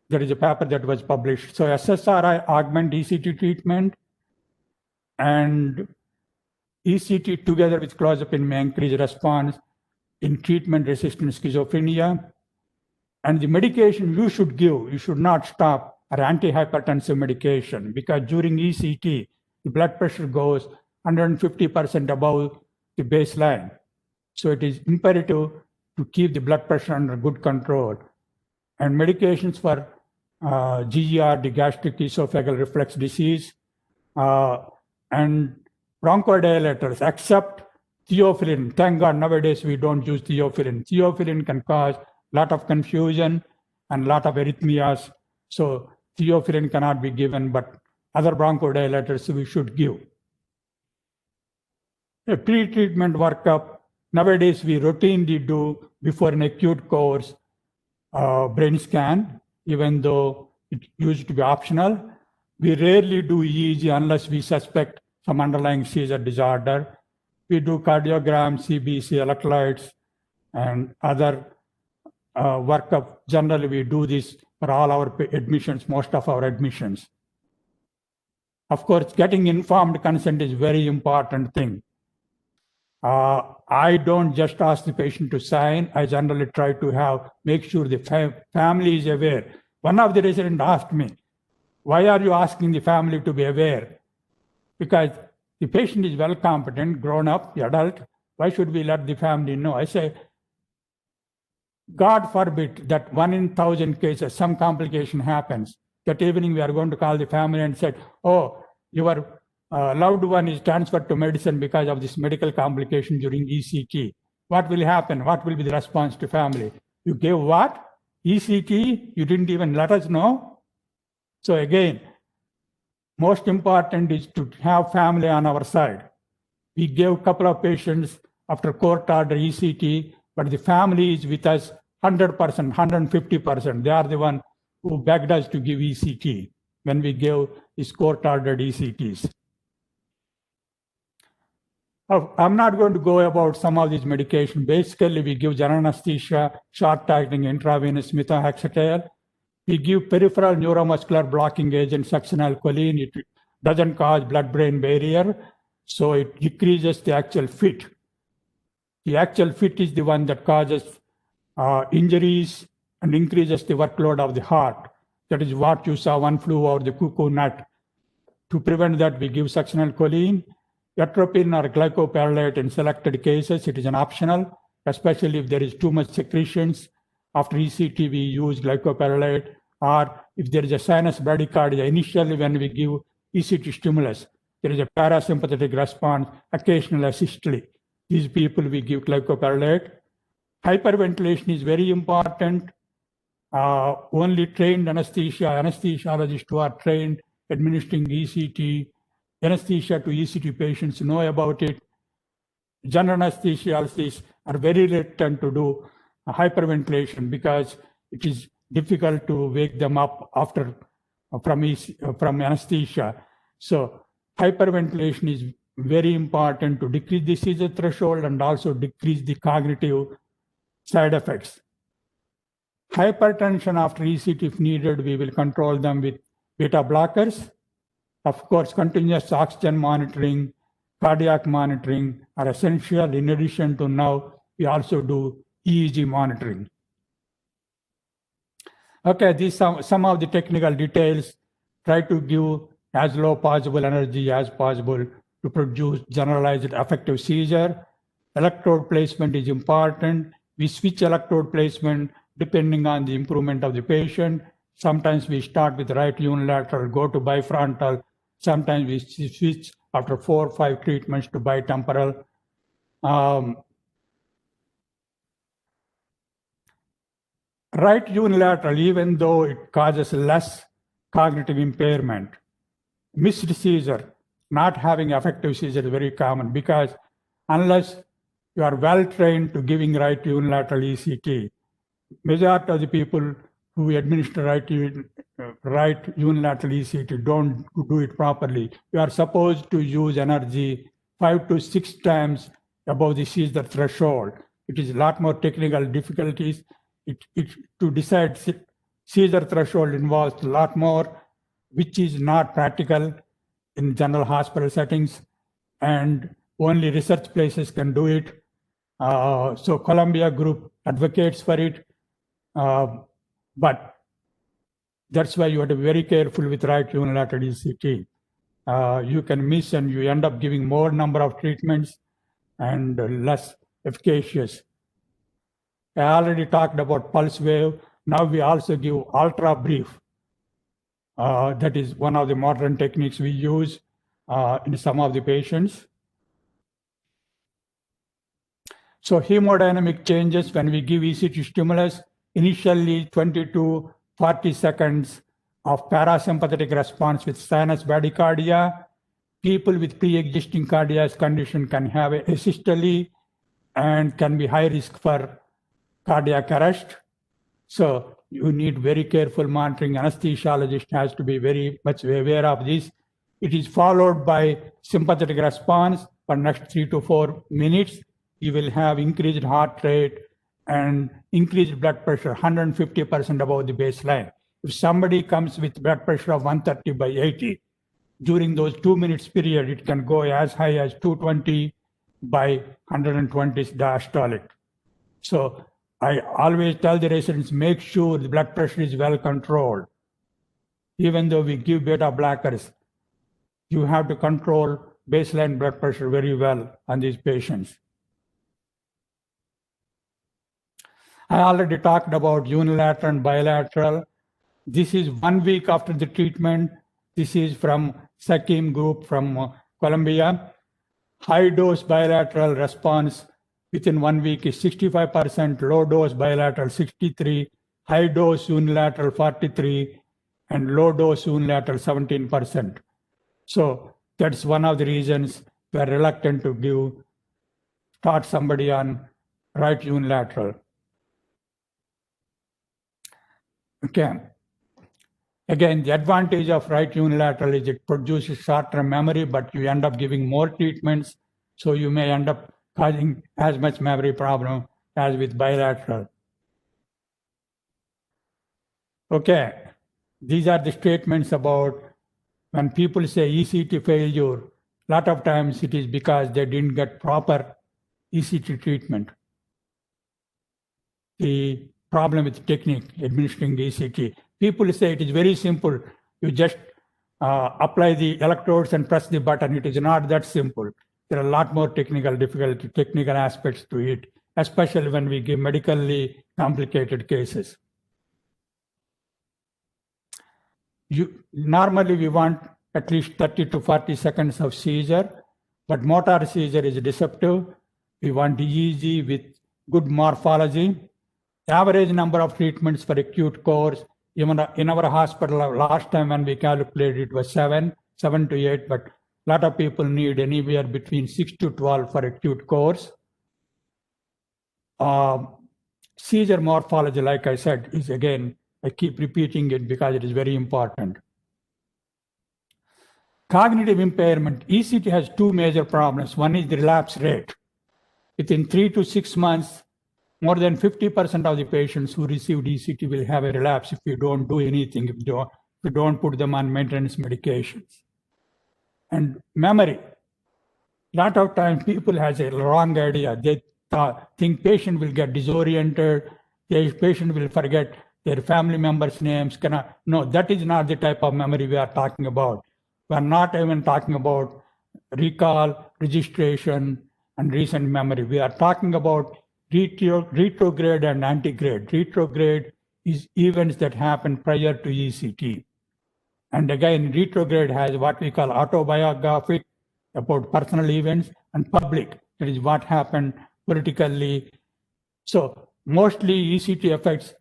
There is a paper that was published. So SSRI augment ECT treatment, and ECT together with clozapine may increase response in treatment-resistant schizophrenia. And the medication you should give, you should not stop, are antihypertensive medication, because during ECT, the blood pressure goes 150% above the baseline. So it is imperative to keep the blood pressure under good control. And medications for GERD, gastric esophageal reflux disease, and bronchodilators, except theophylline. Thank God nowadays we don't use theophylline. Theophylline can cause a lot of confusion and a lot of arrhythmias. So theophylline cannot be given, but other bronchodilators we should give. A pre-treatment workup, nowadays we routinely do before an acute course brain scan, even though it used to be optional. We rarely do EEG unless we suspect some underlying seizure disorder. We do cardiogram, CBC, electrolytes, and other workup. Generally, we do this for all our admissions, most of our admissions. Of course, getting informed consent is a very important thing. I don't just ask the patient to sign. I generally try to make sure the family is aware. One of the residents asked me, why are you asking the family to be aware? Because the patient is well competent, grown up, adult. Why should we let the family know? I say, God forbid that 1 in 1,000 cases, some complication happens. That evening we are going to call the family and say, oh, your loved one is transferred to medicine because of this medical complication during ECT. What will happen? What will be the response to family? You gave what? ECT? You didn't even let us know? So again, most important is to have family on our side. We gave a couple of patients after court order ECT, but the family is with us 100%, 150%. They are the one who begged us to give ECT when we gave these court-ordered ECTs. I'm not going to go about some of these medications. Basically, we give general anesthesia, short-acting intravenous methotrexate. We give peripheral neuromuscular blocking agent, succinylcholine. It doesn't cause blood-brain barrier, so it decreases the actual fit. The actual fit is the one that causes injuries and increases the workload of the heart. That is what you saw, one flew over the cuckoo nut. To prevent that, we give succinylcholine. Atropine or glycopyrrolate in selected cases, it is an optional, especially if there is too much secretions. After ECT, we use glycopyrrolate, or if there is a sinus bradycardia, initially when we give ECT stimulus, there is a parasympathetic response, occasional asystole. These people we give glycopyrrolate. Hyperventilation is very important. Only trained anesthesiologists who are trained administering ECT, anesthesia to ECT patients know about it. General anesthesiologists are very reluctant to do hyperventilation because it is difficult to wake them up after from anesthesia. So hyperventilation is very important to decrease the seizure threshold and also decrease the cognitive side effects. Hypertension after ECT, if needed, we will control them with beta blockers. Of course, continuous oxygen monitoring, cardiac monitoring are essential. In addition to now, we also do EEG monitoring. Okay, these are some of the technical details. Try to give as low possible energy as possible to produce generalized affective seizure. Electrode placement is important. We switch electrode placement depending on the improvement of the patient. Sometimes we start with right unilateral, go to bifrontal. Sometimes we switch after 4 or 5 treatments to bitemporal. Right unilateral, even though it causes less cognitive impairment, missed seizure, not having effective seizure is very common, because unless you are well trained to giving right unilateral ECT, majority of the people who administer right unilateral ECT don't do it properly. You are supposed to use energy 5 to 6 times above the seizure threshold. It is a lot more technical difficulties. To decide seizure threshold involves a lot more, which is not practical in general hospital settings, and only research places can do it. So Columbia Group advocates for it, but that's why you have to be very careful with right unilateral ECT. You can miss and you end up giving more number of treatments and less efficacious. I already talked about pulse wave. Now we also give ultra brief. That is one of the modern techniques we use in some of the patients. So hemodynamic changes when we give ECT stimulus, initially 20 to 40 seconds of parasympathetic response with sinus bradycardia. People with pre-existing cardiac condition can have asystole and can be high risk for cardiac arrest. So you need very careful monitoring. Anesthesiologist has to be very much aware of this. It is followed by sympathetic response for next 3 to 4 minutes. You will have increased heart rate and increased blood pressure, 150% above the baseline. If somebody comes with blood pressure of 130/80, during those 2 minutes period, it can go as high as 220/120 diastolic. So I always tell the residents, make sure the blood pressure is well controlled. Even though we give beta blockers, you have to control baseline blood pressure very well on these patients. I already talked about unilateral and bilateral. This is 1 week after the treatment. This is from Sakim group from Columbia. High dose bilateral response within 1 week is 65%, low dose bilateral 63%, high dose unilateral 43%, and low dose unilateral 17%. So that's one of the reasons we're reluctant to start somebody on right unilateral. Okay. Again, the advantage of right unilateral is it produces short-term memory, but you end up giving more treatments, so you may end up causing as much memory problem as with bilateral. Okay, these are the statements about when people say ECT failure, a lot of times it is because they didn't get proper ECT treatment. The problem with technique, administering ECT. People say it is very simple. You just apply the electrodes and press the button. It is not that simple. There are a lot more technical aspects to it, especially when we give medically complicated cases. Normally, we want at least 30 to 40 seconds of seizure, but motor seizure is deceptive. We want EEG with good morphology. Average number of treatments for acute course, even in our hospital, last time when we calculated it was 7 to 8, but a lot of people need anywhere between 6 to 12 for acute course. Seizure morphology, like I said, is again, I keep repeating it because it is very important. Cognitive impairment, ECT has 2 major problems. One is the relapse rate. Within 3 to 6 months, more than 50% of the patients who received ECT will have a relapse if you don't do anything, if you don't put them on maintenance medications. And memory. A lot of times people have a wrong idea. They think patient will get disoriented, the patient will forget their family members' names. No, that is not the type of memory we are talking about. We are not even talking about recall, registration, and recent memory. We are talking about retrograde and antegrade. Retrograde is events that happen prior to ECT. And again, retrograde has what we call autobiographic about personal events, and public, that is what happened politically. So mostly ECT affects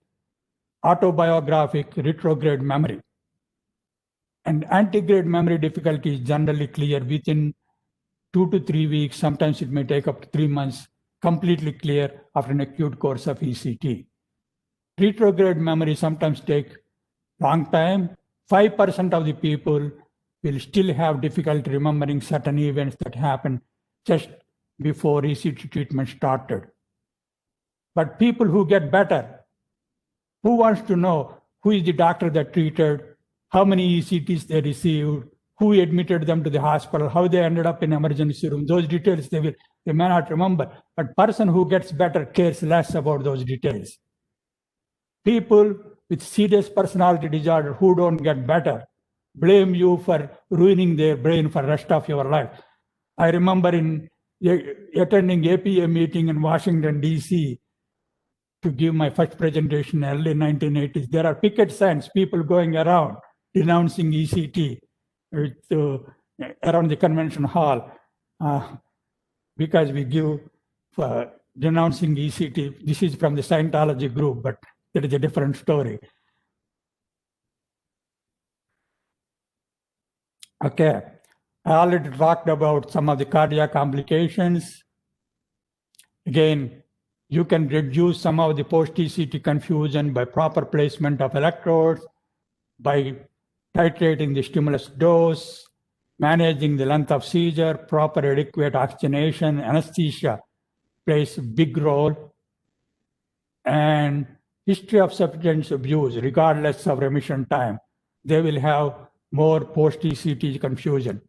autobiographic retrograde memory. And antegrade memory difficulty is generally clear within 2 to 3 weeks. Sometimes it may take up to 3 months, completely clear after an acute course of ECT. Retrograde memory sometimes take long time. 5% of the people will still have difficulty remembering certain events that happened just before ECT treatment started. But people who get better, who wants to know who is the doctor that treated, how many ECTs they received, who admitted them to the hospital, how they ended up in emergency room, those details they may not remember. But person who gets better cares less about those details. People with serious personality disorder who don't get better blame you for ruining their brain for the rest of your life. I remember in attending APA meeting in Washington, D.C. to give my first presentation in early 1980s. There are picket signs, people going around denouncing ECT around the convention hall because we give denouncing ECT. This is from the Scientology group, but that is a different story. Okay, I already talked about some of the cardiac complications. Again, you can reduce some of the post-ECT confusion by proper placement of electrodes, by titrating the stimulus dose, managing the length of seizure, proper adequate oxygenation, anesthesia plays a big role, and history of substance abuse, regardless of remission time, they will have more post-ECT confusion.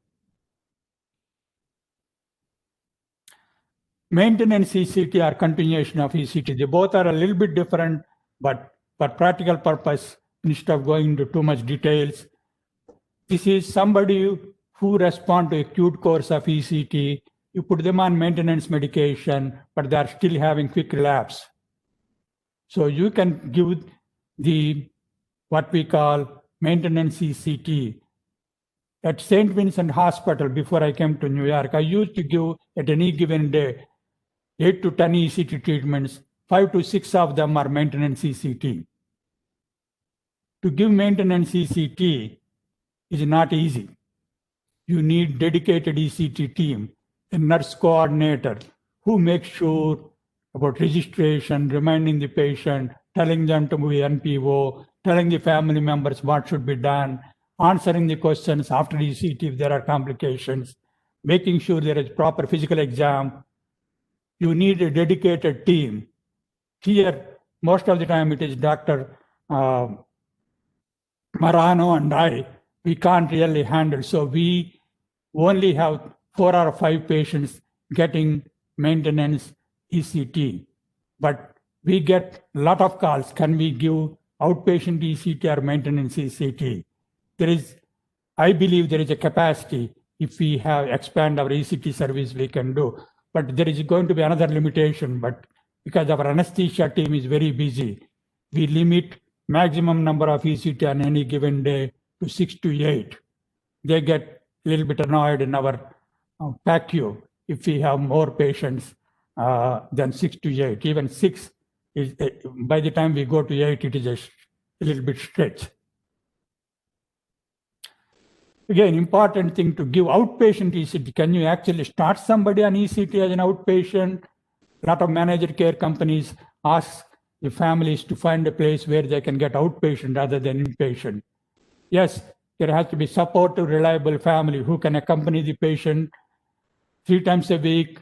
Maintenance ECT or continuation of ECT, they both are a little bit different, but for practical purpose, instead of going into too much details, this is somebody who respond to acute course of ECT, you put them on maintenance medication, but they are still having quick relapse. So you can give the what we call maintenance ECT. At St. Vincent Hospital, before I came to New York, I used to give at any given day 8 to 10 ECT treatments, 5 to 6 of them are maintenance ECT. To give maintenance ECT is not easy. You need dedicated ECT team, a nurse coordinator who makes sure about registration, reminding the patient, telling them to be NPO, telling the family members what should be done, answering the questions after ECT if there are complications, making sure there is proper physical exam. You need a dedicated team. Here, most of the time it is Dr. Marano and I. We can't really handle. So we only have 4 or 5 patients getting maintenance ECT. But we get a lot of calls. Can we give outpatient ECT or maintenance ECT? I believe there is a capacity. If we expand our ECT service, we can do. But there is going to be another limitation. But because our anesthesia team is very busy, we limit maximum number of ECT on any given day to 6 to 8. They get a little bit annoyed in our PACU if we have more patients than 6 to 8. Even 6 is, by the time we go to 8, it is a little bit stretch. Again, important thing to give outpatient ECT. Can you actually start somebody on ECT as an outpatient? A lot of managed care companies ask the families to find a place where they can get outpatient rather than inpatient. Yes, there has to be supportive, reliable family who can accompany the patient 3 times a week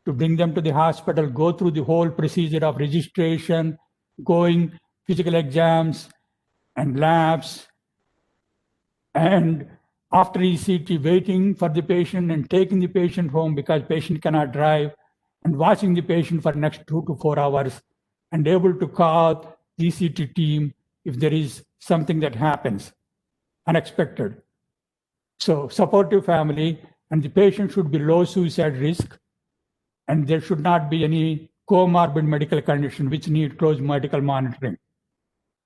to bring them to the hospital, go through the whole procedure of registration, going physical exams and labs, and after ECT, waiting for the patient and taking the patient home because patient cannot drive, and watching the patient for the next 2 to 4 hours, and able to call the ECT team if there is something that happens unexpected. So supportive family, and the patient should be low suicide risk, and there should not be any comorbid medical condition which need close medical monitoring.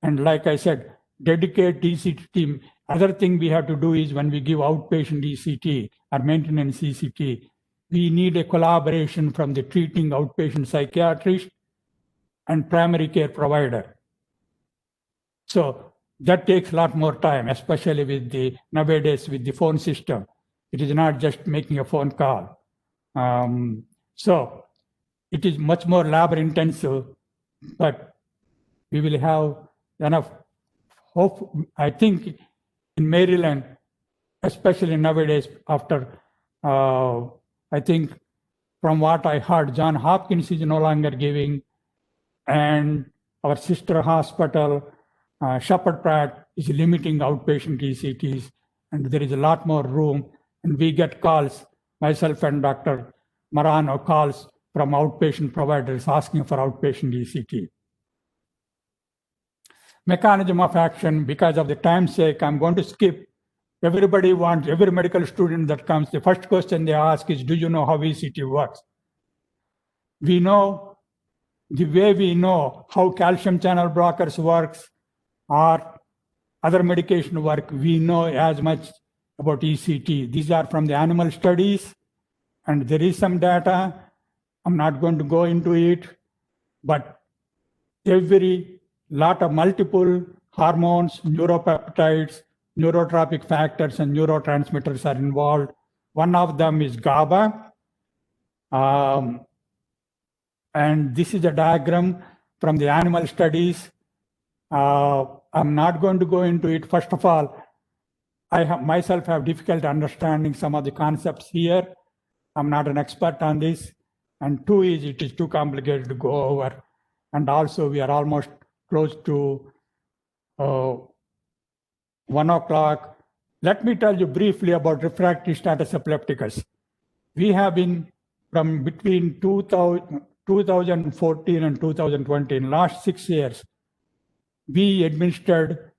And like I said, dedicate ECT team. Other thing we have to do is when we give outpatient ECT or maintenance ECT, we need a collaboration from the treating outpatient psychiatrist and primary care provider. So that takes a lot more time, especially with the nowadays with the phone system. It is not just making a phone call. So it is much more labor intensive, but we will have enough hope. I think in Maryland, especially nowadays, after I think from what I heard, John Hopkins is no longer giving, and our sister hospital, Shepherd Pratt, is limiting outpatient ECTs, and there is a lot more room. And we get calls, myself and Dr. Marano calls from outpatient providers asking for outpatient ECT. Mechanism of action, because of the time's sake, I'm going to skip. Everybody wants, every medical student that comes, the first question they ask is, do you know how ECT works? We know, the way we know how calcium channel blockers works or other medication work, we know as much about ECT. These are from the animal studies, and there is some data. I'm not going to go into it, but every lot of multiple hormones, neuropeptides, neurotropic factors, and neurotransmitters are involved. One of them is GABA. And this is a diagram from the animal studies. I'm not going to go into it. First of all, I myself have difficulty understanding some of the concepts here. I'm not an expert on this. And two is it is too complicated to go over. And also we are almost close to 1 o'clock. Let me tell you briefly about refractory status epilepticus. We have been from between 2014 and 2020, in last 6 years, we administered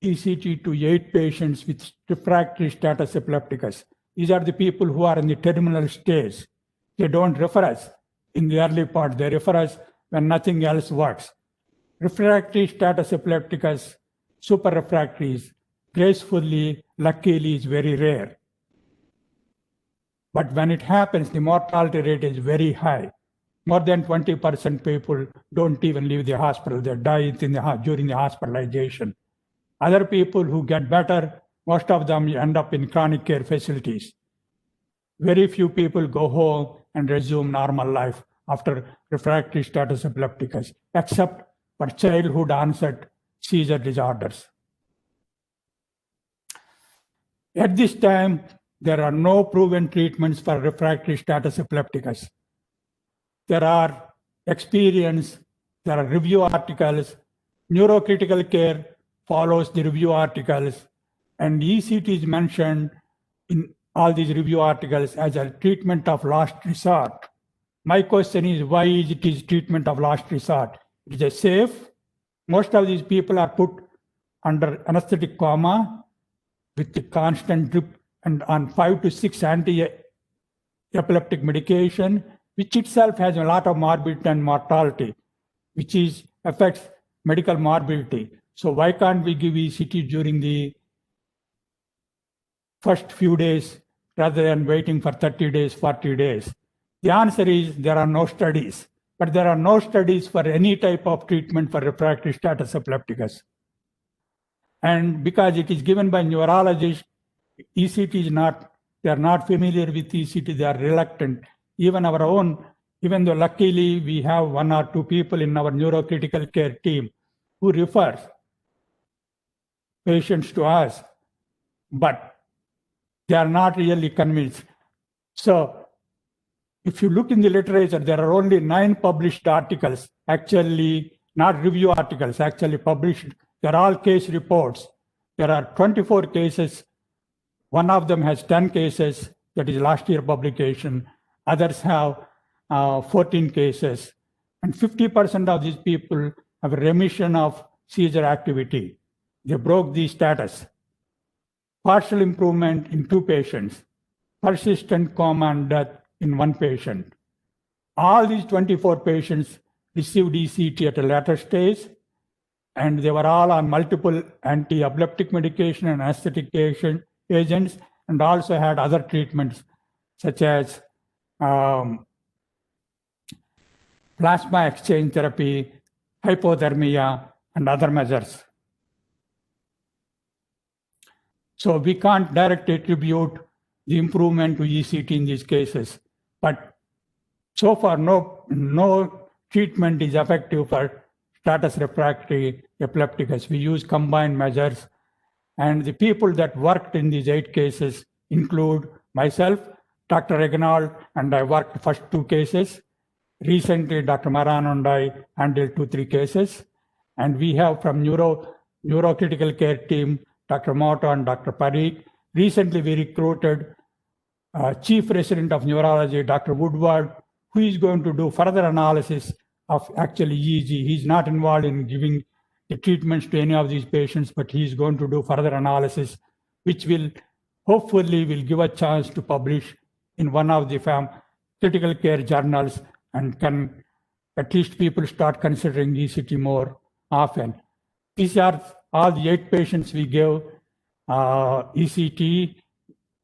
ECT to 8 patients with refractory status epilepticus. These are the people who are in the terminal stage. They don't refer us in the early part. They refer us when nothing else works. Refractory status epilepticus, super refractories, gracefully, luckily, is very rare. But when it happens, the mortality rate is very high. More than 20% people don't even leave the hospital. They die during the hospitalization. Other people who get better, most of them end up in chronic care facilities. Very few people go home and resume normal life after refractory status epilepticus, except for childhood onset seizure disorders. At this time, there are no proven treatments for refractory status epilepticus. There are experience, there are review articles, neurocritical care follows the review articles, and ECT is mentioned in all these review articles as a treatment of last resort. My question is, why is it treatment of last resort? It is safe. Most of these people are put under anesthetic coma with the constant drip and on 5 to 6 anti-epileptic medication, which itself has a lot of morbidity and mortality, which affects medical morbidity. So why can't we give ECT during the first few days rather than waiting for 30 days, 40 days? The answer is there are no studies, but there are no studies for any type of treatment for refractory status epilepticus. And because it is given by neurologists, ECT is not, they are not familiar with ECT, they are reluctant. Even our own, even though luckily we have 1 or 2 people in our neurocritical care team who refers patients to us, but they are not really convinced. So if you look in the literature, there are only 9 published articles, actually not review articles, actually published. They're all case reports. There are 24 cases. One of them has 10 cases, that is last year publication. Others have 14 cases. And 50% of these people have remission of seizure activity. They broke the status. Partial improvement in 2 patients. Persistent coma and death in 1 patient. All these 24 patients received ECT at a later stage, and they were all on multiple anti-epileptic medication and anesthetic agents, and also had other treatments such as plasma exchange therapy, hypothermia, and other measures. So we can't directly attribute the improvement to ECT in these cases, but so far no treatment is effective for status refractory epilepticus. We use combined measures, and the people that worked in these 8 cases include myself, Dr. Reginald, and I worked first 2 cases. Recently, Dr. Maran and I handled 2-3 cases, and we have from neurocritical care team, Dr. Mota and Dr. Parikh. Recently, we recruited Chief Resident of Neurology, Dr. Woodward, who is going to do further analysis of actually EEG. He's not involved in giving the treatments to any of these patients, but he's going to do further analysis, which will hopefully will give a chance to publish in one of the critical care journals, and can at least people start considering ECT more often. These are all the 8 patients we gave ECT.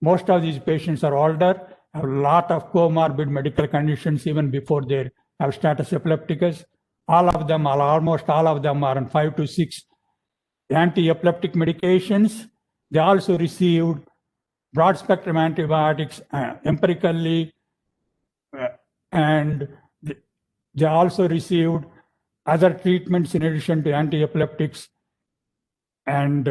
Most of these patients are older, have a lot of comorbid medical conditions even before they have status epilepticus. All of them, almost all of them are on 5 to 6 anti-epileptic medications. They also received broad spectrum antibiotics empirically, and they also received other treatments in addition to anti-epileptics and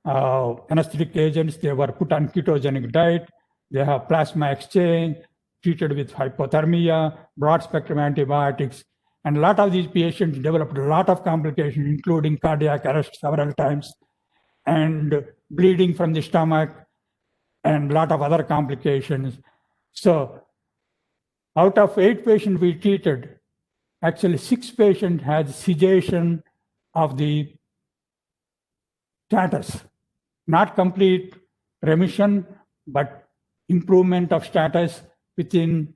anesthetic agents. They were put on ketogenic diet. They have plasma exchange, treated with hypothermia, broad spectrum antibiotics. And a lot of these patients developed a lot of complications, including cardiac arrest several times, and bleeding from the stomach, and a lot of other complications. So out of 8 patients we treated, actually 6 patients had cessation of the status. Not complete remission, but improvement of status within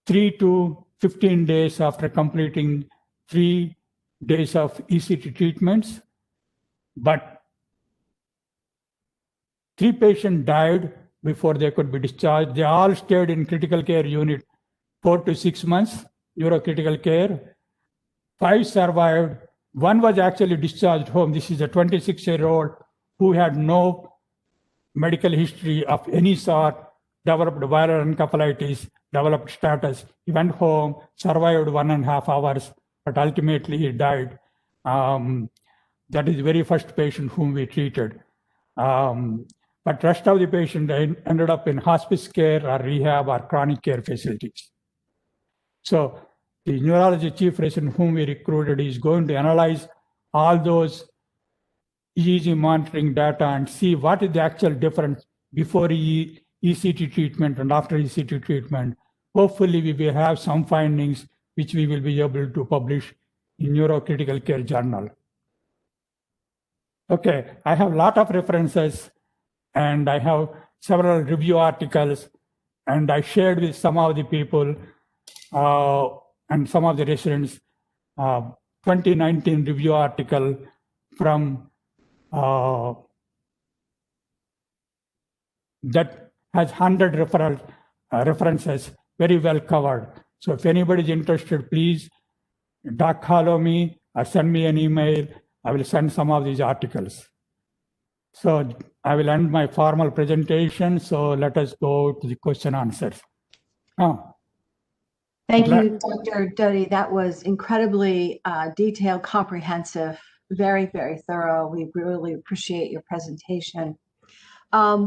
3 to 15 days after completing 3 days of ECT treatments. But 3 patients died before they could be discharged. They all stayed in critical care unit 4 to 6 months, neurocritical care. 5 survived. 1 was actually discharged home. This is a 26-year-old who had no medical history of any sort, developed viral encephalitis, developed status. He went home, survived 1.5 hours, but ultimately he died. That is the very first patient whom we treated. But rest of the patients ended up in hospice care or rehab or chronic care facilities. So the neurology chief resident whom we recruited is going to analyze all those EEG monitoring data and see what is the actual difference before ECT treatment and after ECT treatment. Hopefully we will have some findings which we will be able to publish in Neurocritical Care Journal. Okay, I have a lot of references and I have several review articles, and I shared with some of the people and some of the residents 2019 review article from that has 100 references, very well covered. So if anybody is interested, please follow me or send me an email. I will send some of these articles. So I will end my formal presentation. So let us go to the question answers. Thank you, Dr. Dodi. That was incredibly detailed, comprehensive, very, very thorough. We really appreciate your presentation.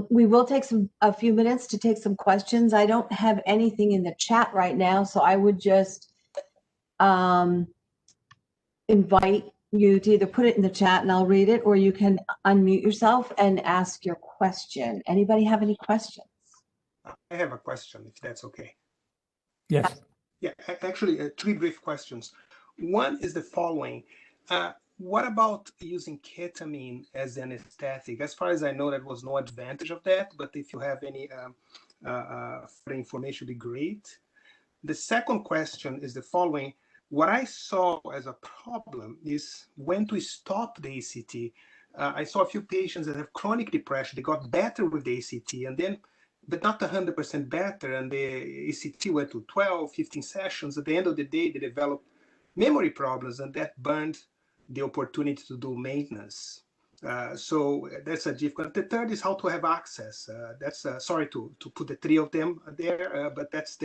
We will take a few minutes to take some questions. I don't have anything in the chat right now, so I would just invite you to either put it in the chat and I'll read it, or you can unmute yourself and ask your question. Anybody have any questions? I have a question, if that's okay. Yes. Yeah, actually, 3 brief questions. One is the following. What about using ketamine as an anesthetic? As far as I know, there was no advantage of that, but if you have any further information, would be great. The second question is the following. What I saw as a problem is when to stop the ACT. I saw a few patients that have chronic depression. They got better with the ACT, and then, but not 100% better. And the ACT went to 12, 15 sessions. At the end of the day, they developed memory problems, and that burned the opportunity to do maintenance. So that's a difficult. The third is how to have access. That's sorry to put the three of them there, but that's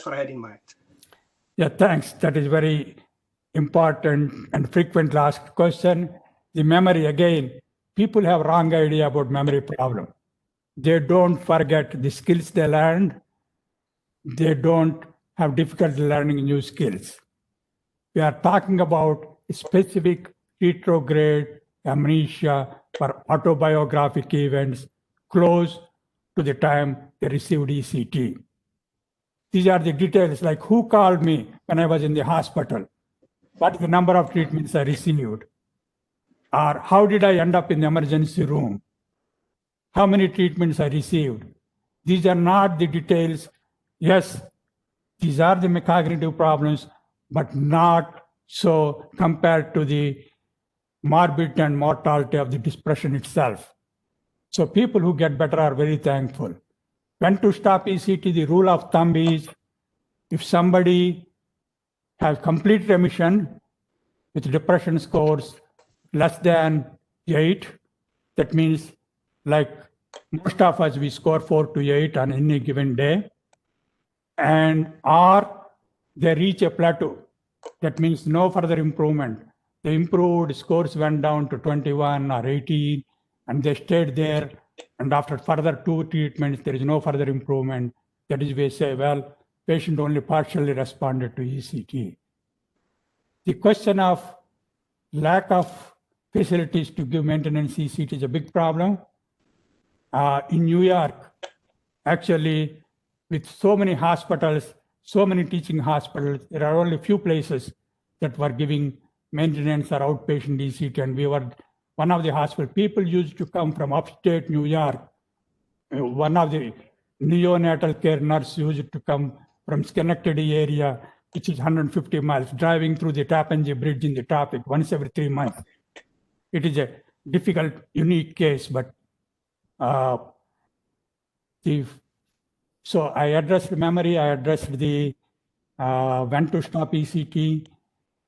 what I had in mind. Yeah, thanks. That is very important and frequently asked question. The memory, again, people have wrong idea about memory problem. They don't forget the skills they learned. They don't have difficulty learning new skills. We are talking about specific retrograde amnesia for autobiographic events close to the time they received ECT. These are the details like who called me when I was in the hospital, what is the number of treatments I received, or how did I end up in the emergency room, how many treatments I received. These are not the details. Yes, these are the cognitive problems, but not so compared to the morbidity and mortality of the depression itself. So people who get better are very thankful. When to stop ECT, the rule of thumb is if somebody has complete remission with depression scores less than 8, that means like most of us, we score 4 to 8 on any given day, and or they reach a plateau. That means no further improvement. The improved scores went down to 21 or 18, and they stayed there. And after further 2 treatments, there is no further improvement. That is, we say, well, patient only partially responded to ECT. The question of lack of facilities to give maintenance ECT is a big problem. In New York, actually, with so many hospitals, so many teaching hospitals, there are only few places that were giving maintenance or outpatient ECT, and we were one of the hospitals. People used to come from upstate New York. One of the neonatal care nurse used to come from Schenectady area, which is 150 miles, driving through the Tappan Zee Bridge in the traffic once every 3 months. It is a difficult, unique case, but so I addressed memory, I addressed the when to stop ECT,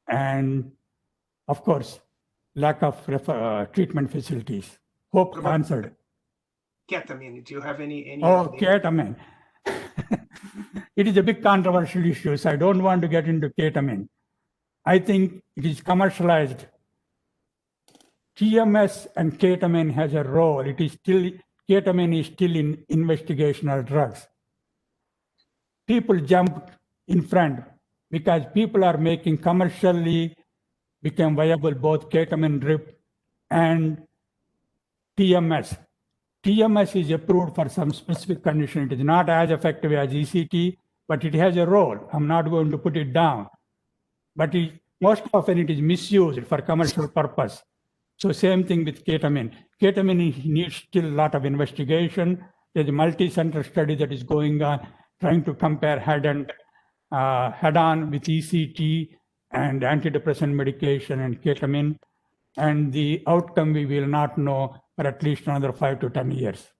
and of course, lack of treatment facilities. Hope answered. Ketamine, do you have any Oh, update? ketamine. It is a big controversial issue, so I don't want to get into ketamine. I think it is commercialized. TMS and ketamine has a role. It is still, ketamine is still in investigational drugs. People jump in front because people are making commercially become viable both ketamine drip and TMS. TMS is approved for some specific condition. It is not as effective as ECT, but it has a role. I'm not going to put it down. But most often it is misused for commercial purpose. So same thing with ketamine. Ketamine needs still a lot of investigation. There's a multi-center study that is going on, trying to compare head-on with ECT and antidepressant medication and ketamine. And the outcome we will not know for at least another 5 to 10 years.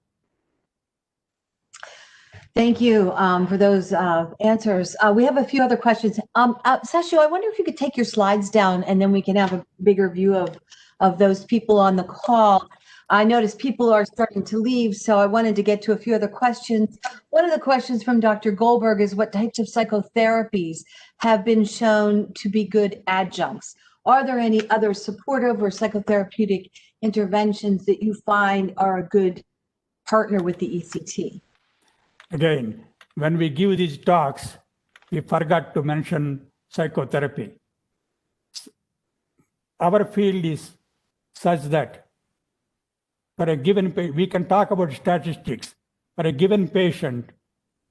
Thank you for those answers. We have a few other questions. Seshu, I wonder if you could take your slides down and then we can have a bigger view of those people on the call. I noticed people are starting to leave, so I wanted to get to a few other questions. One of the questions from Dr. Goldberg is what types of psychotherapies have been shown to be good adjuncts? Are there any other supportive or psychotherapeutic interventions that you find are a good partner with the ECT? Again, when we give these talks, we forgot to mention psychotherapy. Our field is such that for a given we can talk about statistics. For a given patient,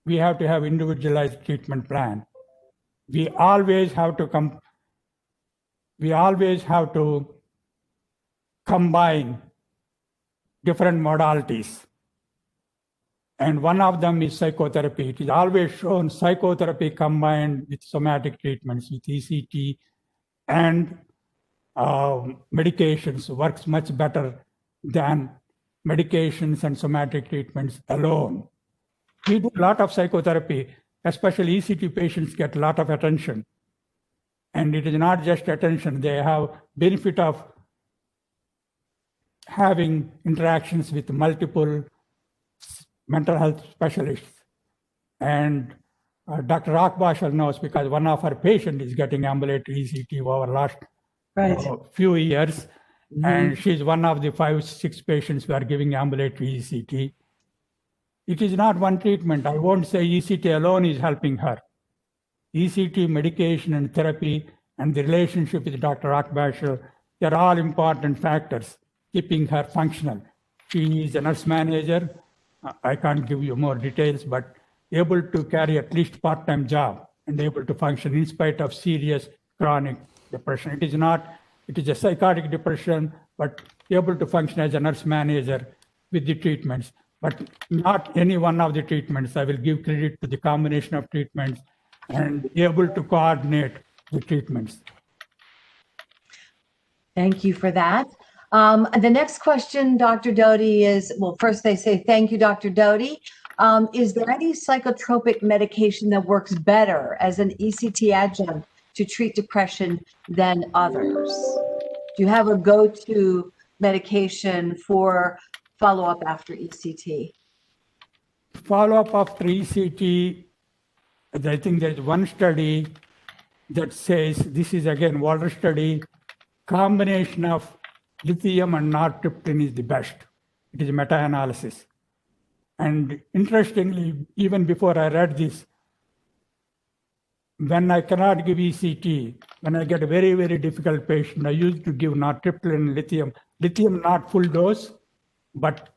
we have to have individualized treatment plan. We always have to combine different modalities. and one of them is psychotherapy. It is always shown psychotherapy combined with somatic treatments, with ECT and medications works much better than medications and somatic treatments alone. We do a lot of psychotherapy, especially ECT patients get a lot of attention. And it is not just attention, they have benefit of having interactions with multiple mental health specialists. And Dr. Rockbashel knows because one of our patients is getting ambulatory ECT over last few years. And she's one of the 5-6 patients who are giving ambulatory ECT. It is not one treatment. I won't say ECT alone is helping her. ECT, medication, and therapy, and the relationship with Dr. Rockbashel, they're all important factors keeping her functional. She is a nurse manager. I can't give you more details, but able to carry at least part-time job and able to function in spite of serious chronic depression. It is a psychotic depression, but able to function as a nurse manager with the treatments, but not any one of the treatments. I will give credit to the combination of treatments and able to coordinate the treatments. Thank you for that. The next question, Dr. Doty, is, well, first they say, thank you, Dr. Doty. Is there any psychotropic medication that works better as an ECT adjunct to treat depression than others? Do you have a go-to medication for follow-up after ECT? Follow-up after ECT, I think there's one study that says, this is again water study, combination of lithium and nortriptyline is the best. It is a meta-analysis. And interestingly, even before I read this, when I cannot give ECT, when I get a very, very difficult patient, I used to give nortriptyline and lithium. Lithium not full dose, but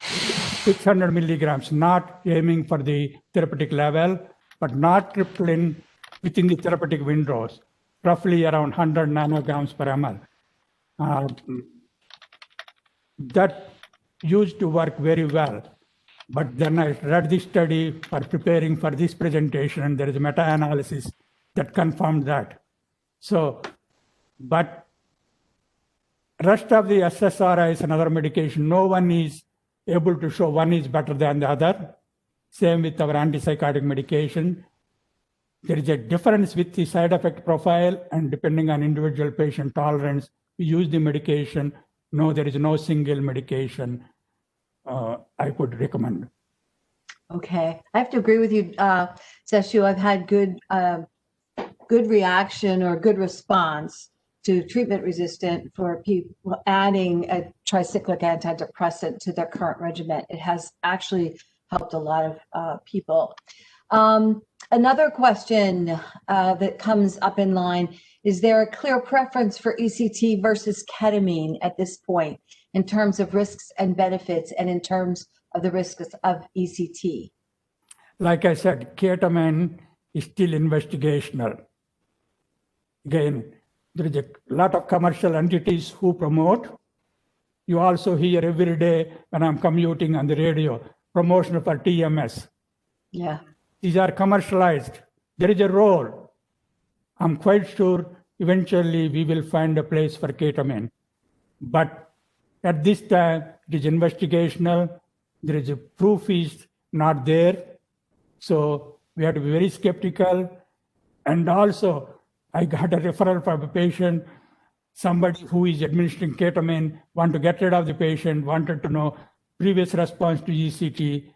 600 milligrams, not aiming for the therapeutic level, but nortriptyline within the therapeutic windows, roughly around 100 nanograms per ml. That used to work very well. But then I read this study for preparing for this presentation, and there is a meta-analysis that confirmed that. So, but rest of the SSRIs and other medication, no one is able to show one is better than the other. Same with our antipsychotic medication. There is a difference with the side effect profile, and depending on individual patient tolerance, we use the medication. No, there is no single medication I could recommend. Okay, I have to agree with you, Seshu. I've had good reaction or good response to treatment resistant for people adding a tricyclic antidepressant to their current regimen. It has actually helped a lot of people. Another question that comes up in line, is there a clear preference for ECT versus ketamine at this point in terms of risks and benefits and in terms of the risks of ECT? Like I said, ketamine is still investigational. Again, there is a lot of commercial entities who promote. You also hear every day when I'm commuting on the radio, promotion for TMS. Yeah. These are commercialized. There is a role. I'm quite sure eventually we will find a place for ketamine. But at this time, it is investigational. There is a proof is not there. So we have to be very skeptical. And also, I got a referral from a patient, somebody who is administering ketamine, want to get rid of the patient, wanted to know previous response to ECT,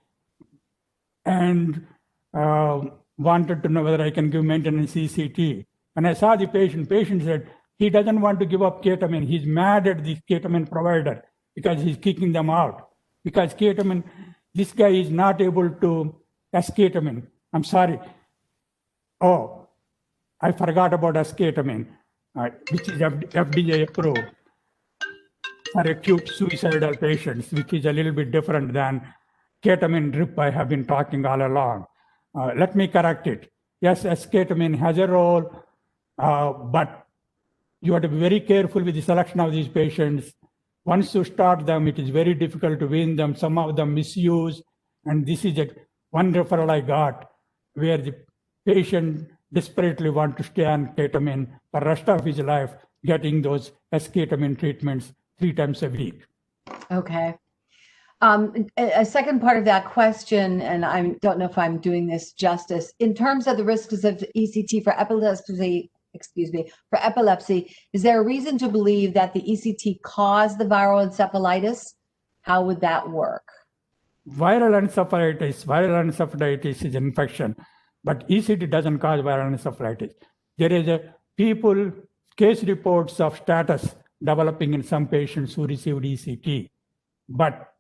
and wanted to know whether I can give maintenance ECT. When I saw the patient said he doesn't want to give up ketamine. He's mad at the ketamine provider because he's kicking them out. Because ketamine, this guy is not able to esketamine. I'm sorry. Oh, I forgot about esketamine, which is FDA approved for acute suicidal patients, which is a little bit different than ketamine drip I have been talking all along. Let me correct it. Yes, esketamine has a role, but you have to be very careful with the selection of these patients. Once you start them, it is very difficult to wean them. Some of them misuse, And this is one referral I got where the patient desperately want to stay on ketamine for the rest of his life, getting those esketamine treatments 3 times a week. Okay. A second part of that question, and I don't know if I'm doing this justice, in terms of the risks of ECT for epilepsy, is there a reason to believe that the ECT caused the viral encephalitis? How would that work? Viral encephalitis is an infection, but ECT doesn't cause viral encephalitis. There is case reports of status developing in some patients who received ECT. But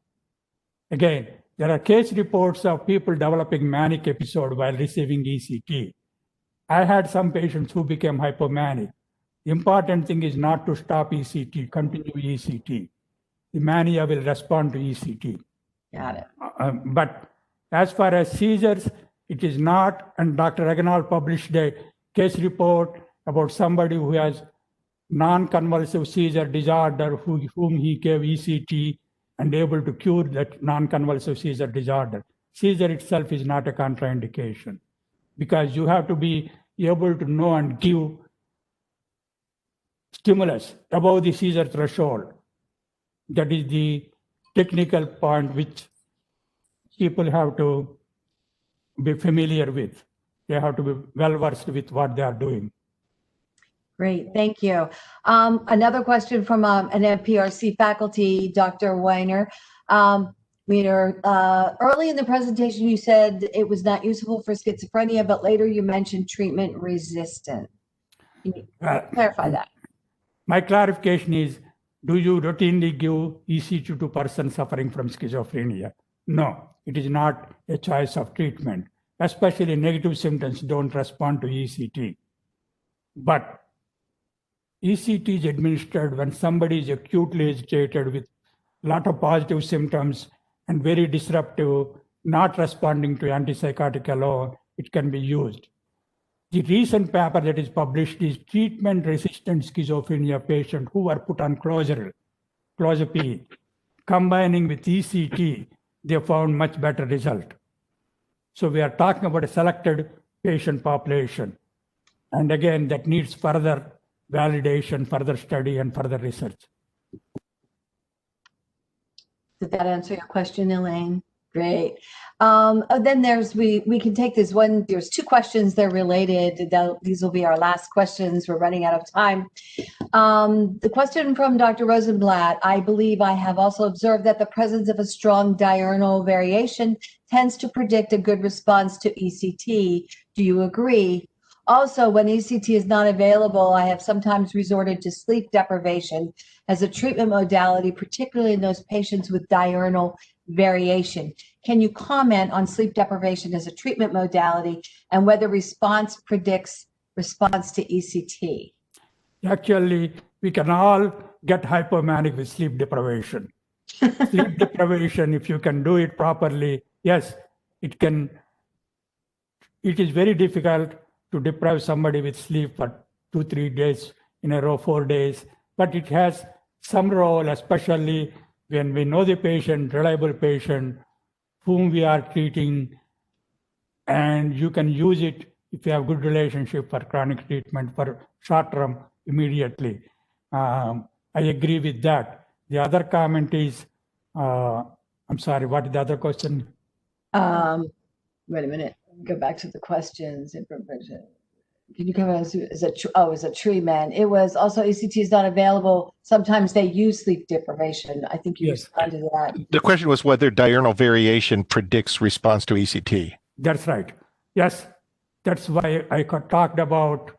again, there are case reports of people developing manic episode while receiving ECT. I had some patients who became hypomanic. The important thing is not to stop ECT, continue ECT. The mania will respond to ECT. Got it. But as far as seizures, it is not, and Dr. Agarwal published a case report about somebody who has non-convulsive seizure disorder whom he gave ECT and able to cure that non-convulsive seizure disorder. Seizure itself is not a contraindication because you have to be able to know and give stimulus above the seizure threshold. That is the technical point which people have to be familiar with. They have to be well versed with what they are doing. Great, thank you. Another question from an MPRC faculty, Dr. Weiner. Early in the presentation, you said it was not useful for schizophrenia, but later you mentioned treatment resistant. Can you clarify that? My clarification is, do you routinely give ECT to persons suffering from schizophrenia? No, it is not a choice of treatment. Especially negative symptoms don't respond to ECT. But ECT is administered when somebody is acutely agitated with a lot of positive symptoms and very disruptive, not responding to antipsychotic alone, it can be used. The recent paper that is published is treatment-resistant schizophrenia patients who were put on clozapine. Combining with ECT, they found much better result. So we are talking about a selected patient population. And again, that needs further validation, further study, and further research. Did that answer your question, Elaine? Great. Then we can take this one. There's 2 questions. They're related. These will be our last questions. We're running out of time. The question from Dr. Rosenblatt, I believe I have also observed that the presence of a strong diurnal variation tends to predict a good response to ECT. Do you agree? Also, when ECT is not available, I have sometimes resorted to sleep deprivation as a treatment modality, particularly in those patients with diurnal variation. Can you comment on sleep deprivation as a treatment modality and whether response predicts response to ECT? Actually, we can all get hypomanic with sleep deprivation. Sleep deprivation, if you can do it properly, yes, it can. It is very difficult to deprive somebody with sleep for 2-3 days in a row, 4 days, but it has some role, especially when we know the patient, reliable patient, whom we are treating, and you can use it if you have good relationship for chronic treatment for short term immediately. I agree with that. The other comment is, I'm sorry, what is the other question? Wait a minute. Go back to the questions. Can you come as a treatment? It was also ECT is not available. Sometimes they use sleep deprivation. I think you responded to that. The question was whether diurnal variation predicts response to ECT. That's right. Yes, that's why I talked about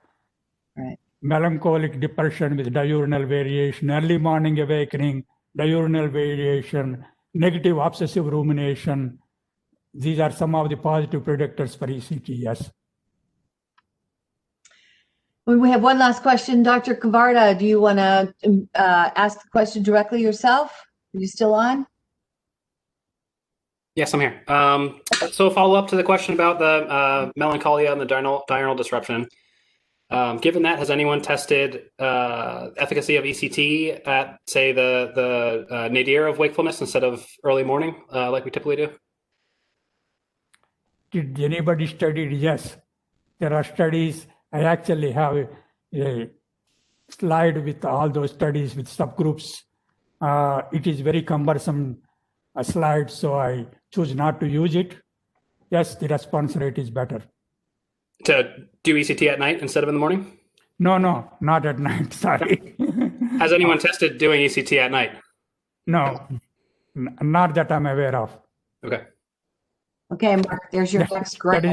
melancholic depression with diurnal variation, early morning awakening, diurnal variation, negative obsessive rumination. These are some of the positive predictors for ECT, yes. We have one last question. Dr. Kavarda, do you want to ask the question directly yourself? Are you still on? Yes, I'm here. So follow up to the question about the melancholia and the diurnal disruption. Given that, has anyone tested efficacy of ECT at, say, the nadir of wakefulness instead of early morning, like we typically do? Did anybody studied? Yes, there are studies. I actually have a slide with all those studies with subgroups. It is very cumbersome a slide, so I choose not to use it. Yes, the response rate is better. To do ECT at night instead of in the morning? No, not at night. Sorry. Has anyone tested doing ECT at night? No, not that I'm aware of. Okay. Okay, Mark, there's your next grant.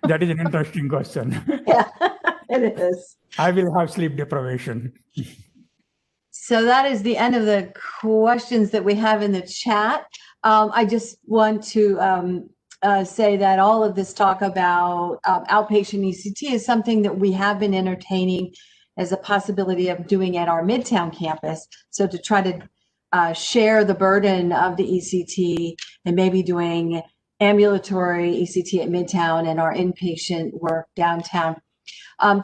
That is an interesting question. Yeah, it is. I will have sleep deprivation. So that is the end of the questions that we have in the chat. I just want to say that all of this talk about outpatient ECT is something that we have been entertaining as a possibility of doing at our Midtown campus. So to try to share the burden of the ECT and maybe doing ambulatory ECT at Midtown and our inpatient work downtown.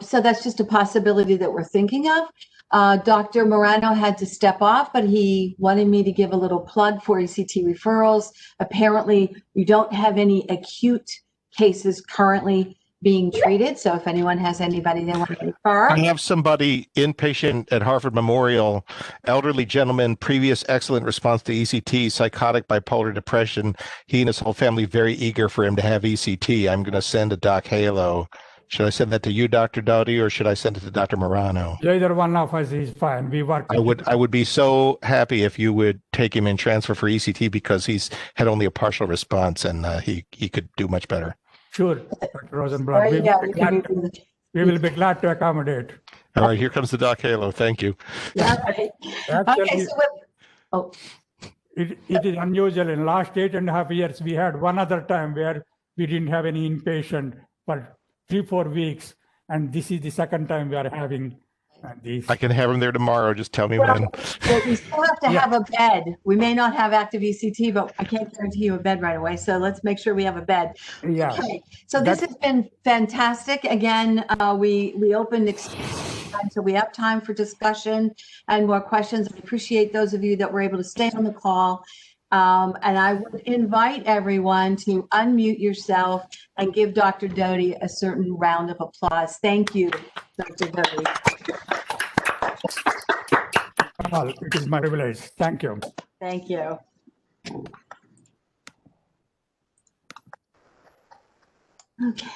So that's just a possibility that we're thinking of. Dr. Morano had to step off, but he wanted me to give a little plug for ECT referrals. Apparently, you don't have any acute cases currently being treated. So if anyone has anybody they want to refer. I have somebody inpatient at Harvard Memorial, elderly gentleman, previous excellent response to ECT, psychotic bipolar depression. He and his whole family very eager for him to have ECT. I'm going to send to Doc Halo. Should I send that to you, Dr. Doughty, or should I send it to Dr. Morano? Either one of us is fine. We work. I would be so happy if you would take him in transfer for ECT because he's had only a partial response and he could do much better. Sure, Dr. Rosenblatt. There you go. We will be glad to accommodate. All right, here comes the Doc Halo. Thank you. Yeah, right. Actually, Okay, so oh, it is unusual. In last 8.5 years, we had one other time where we didn't have any inpatient for 3-4 weeks, and this is the second time we are having these. I can have him there tomorrow. Just tell me when. well, we still have to have a bed. We may not have active ECT, but I can't guarantee you a bed right away. So let's make sure we have a bed. Yeah. Okay. So this has been fantastic. Again, we opened time, so we have time for discussion and more questions. I appreciate those of you that were able to stay on the call. And I would invite everyone to unmute yourself and give Dr. Doughty a certain round of applause. Thank you, Dr. Doughty. Well, it is my privilege. Thank you. Thank you. Okay.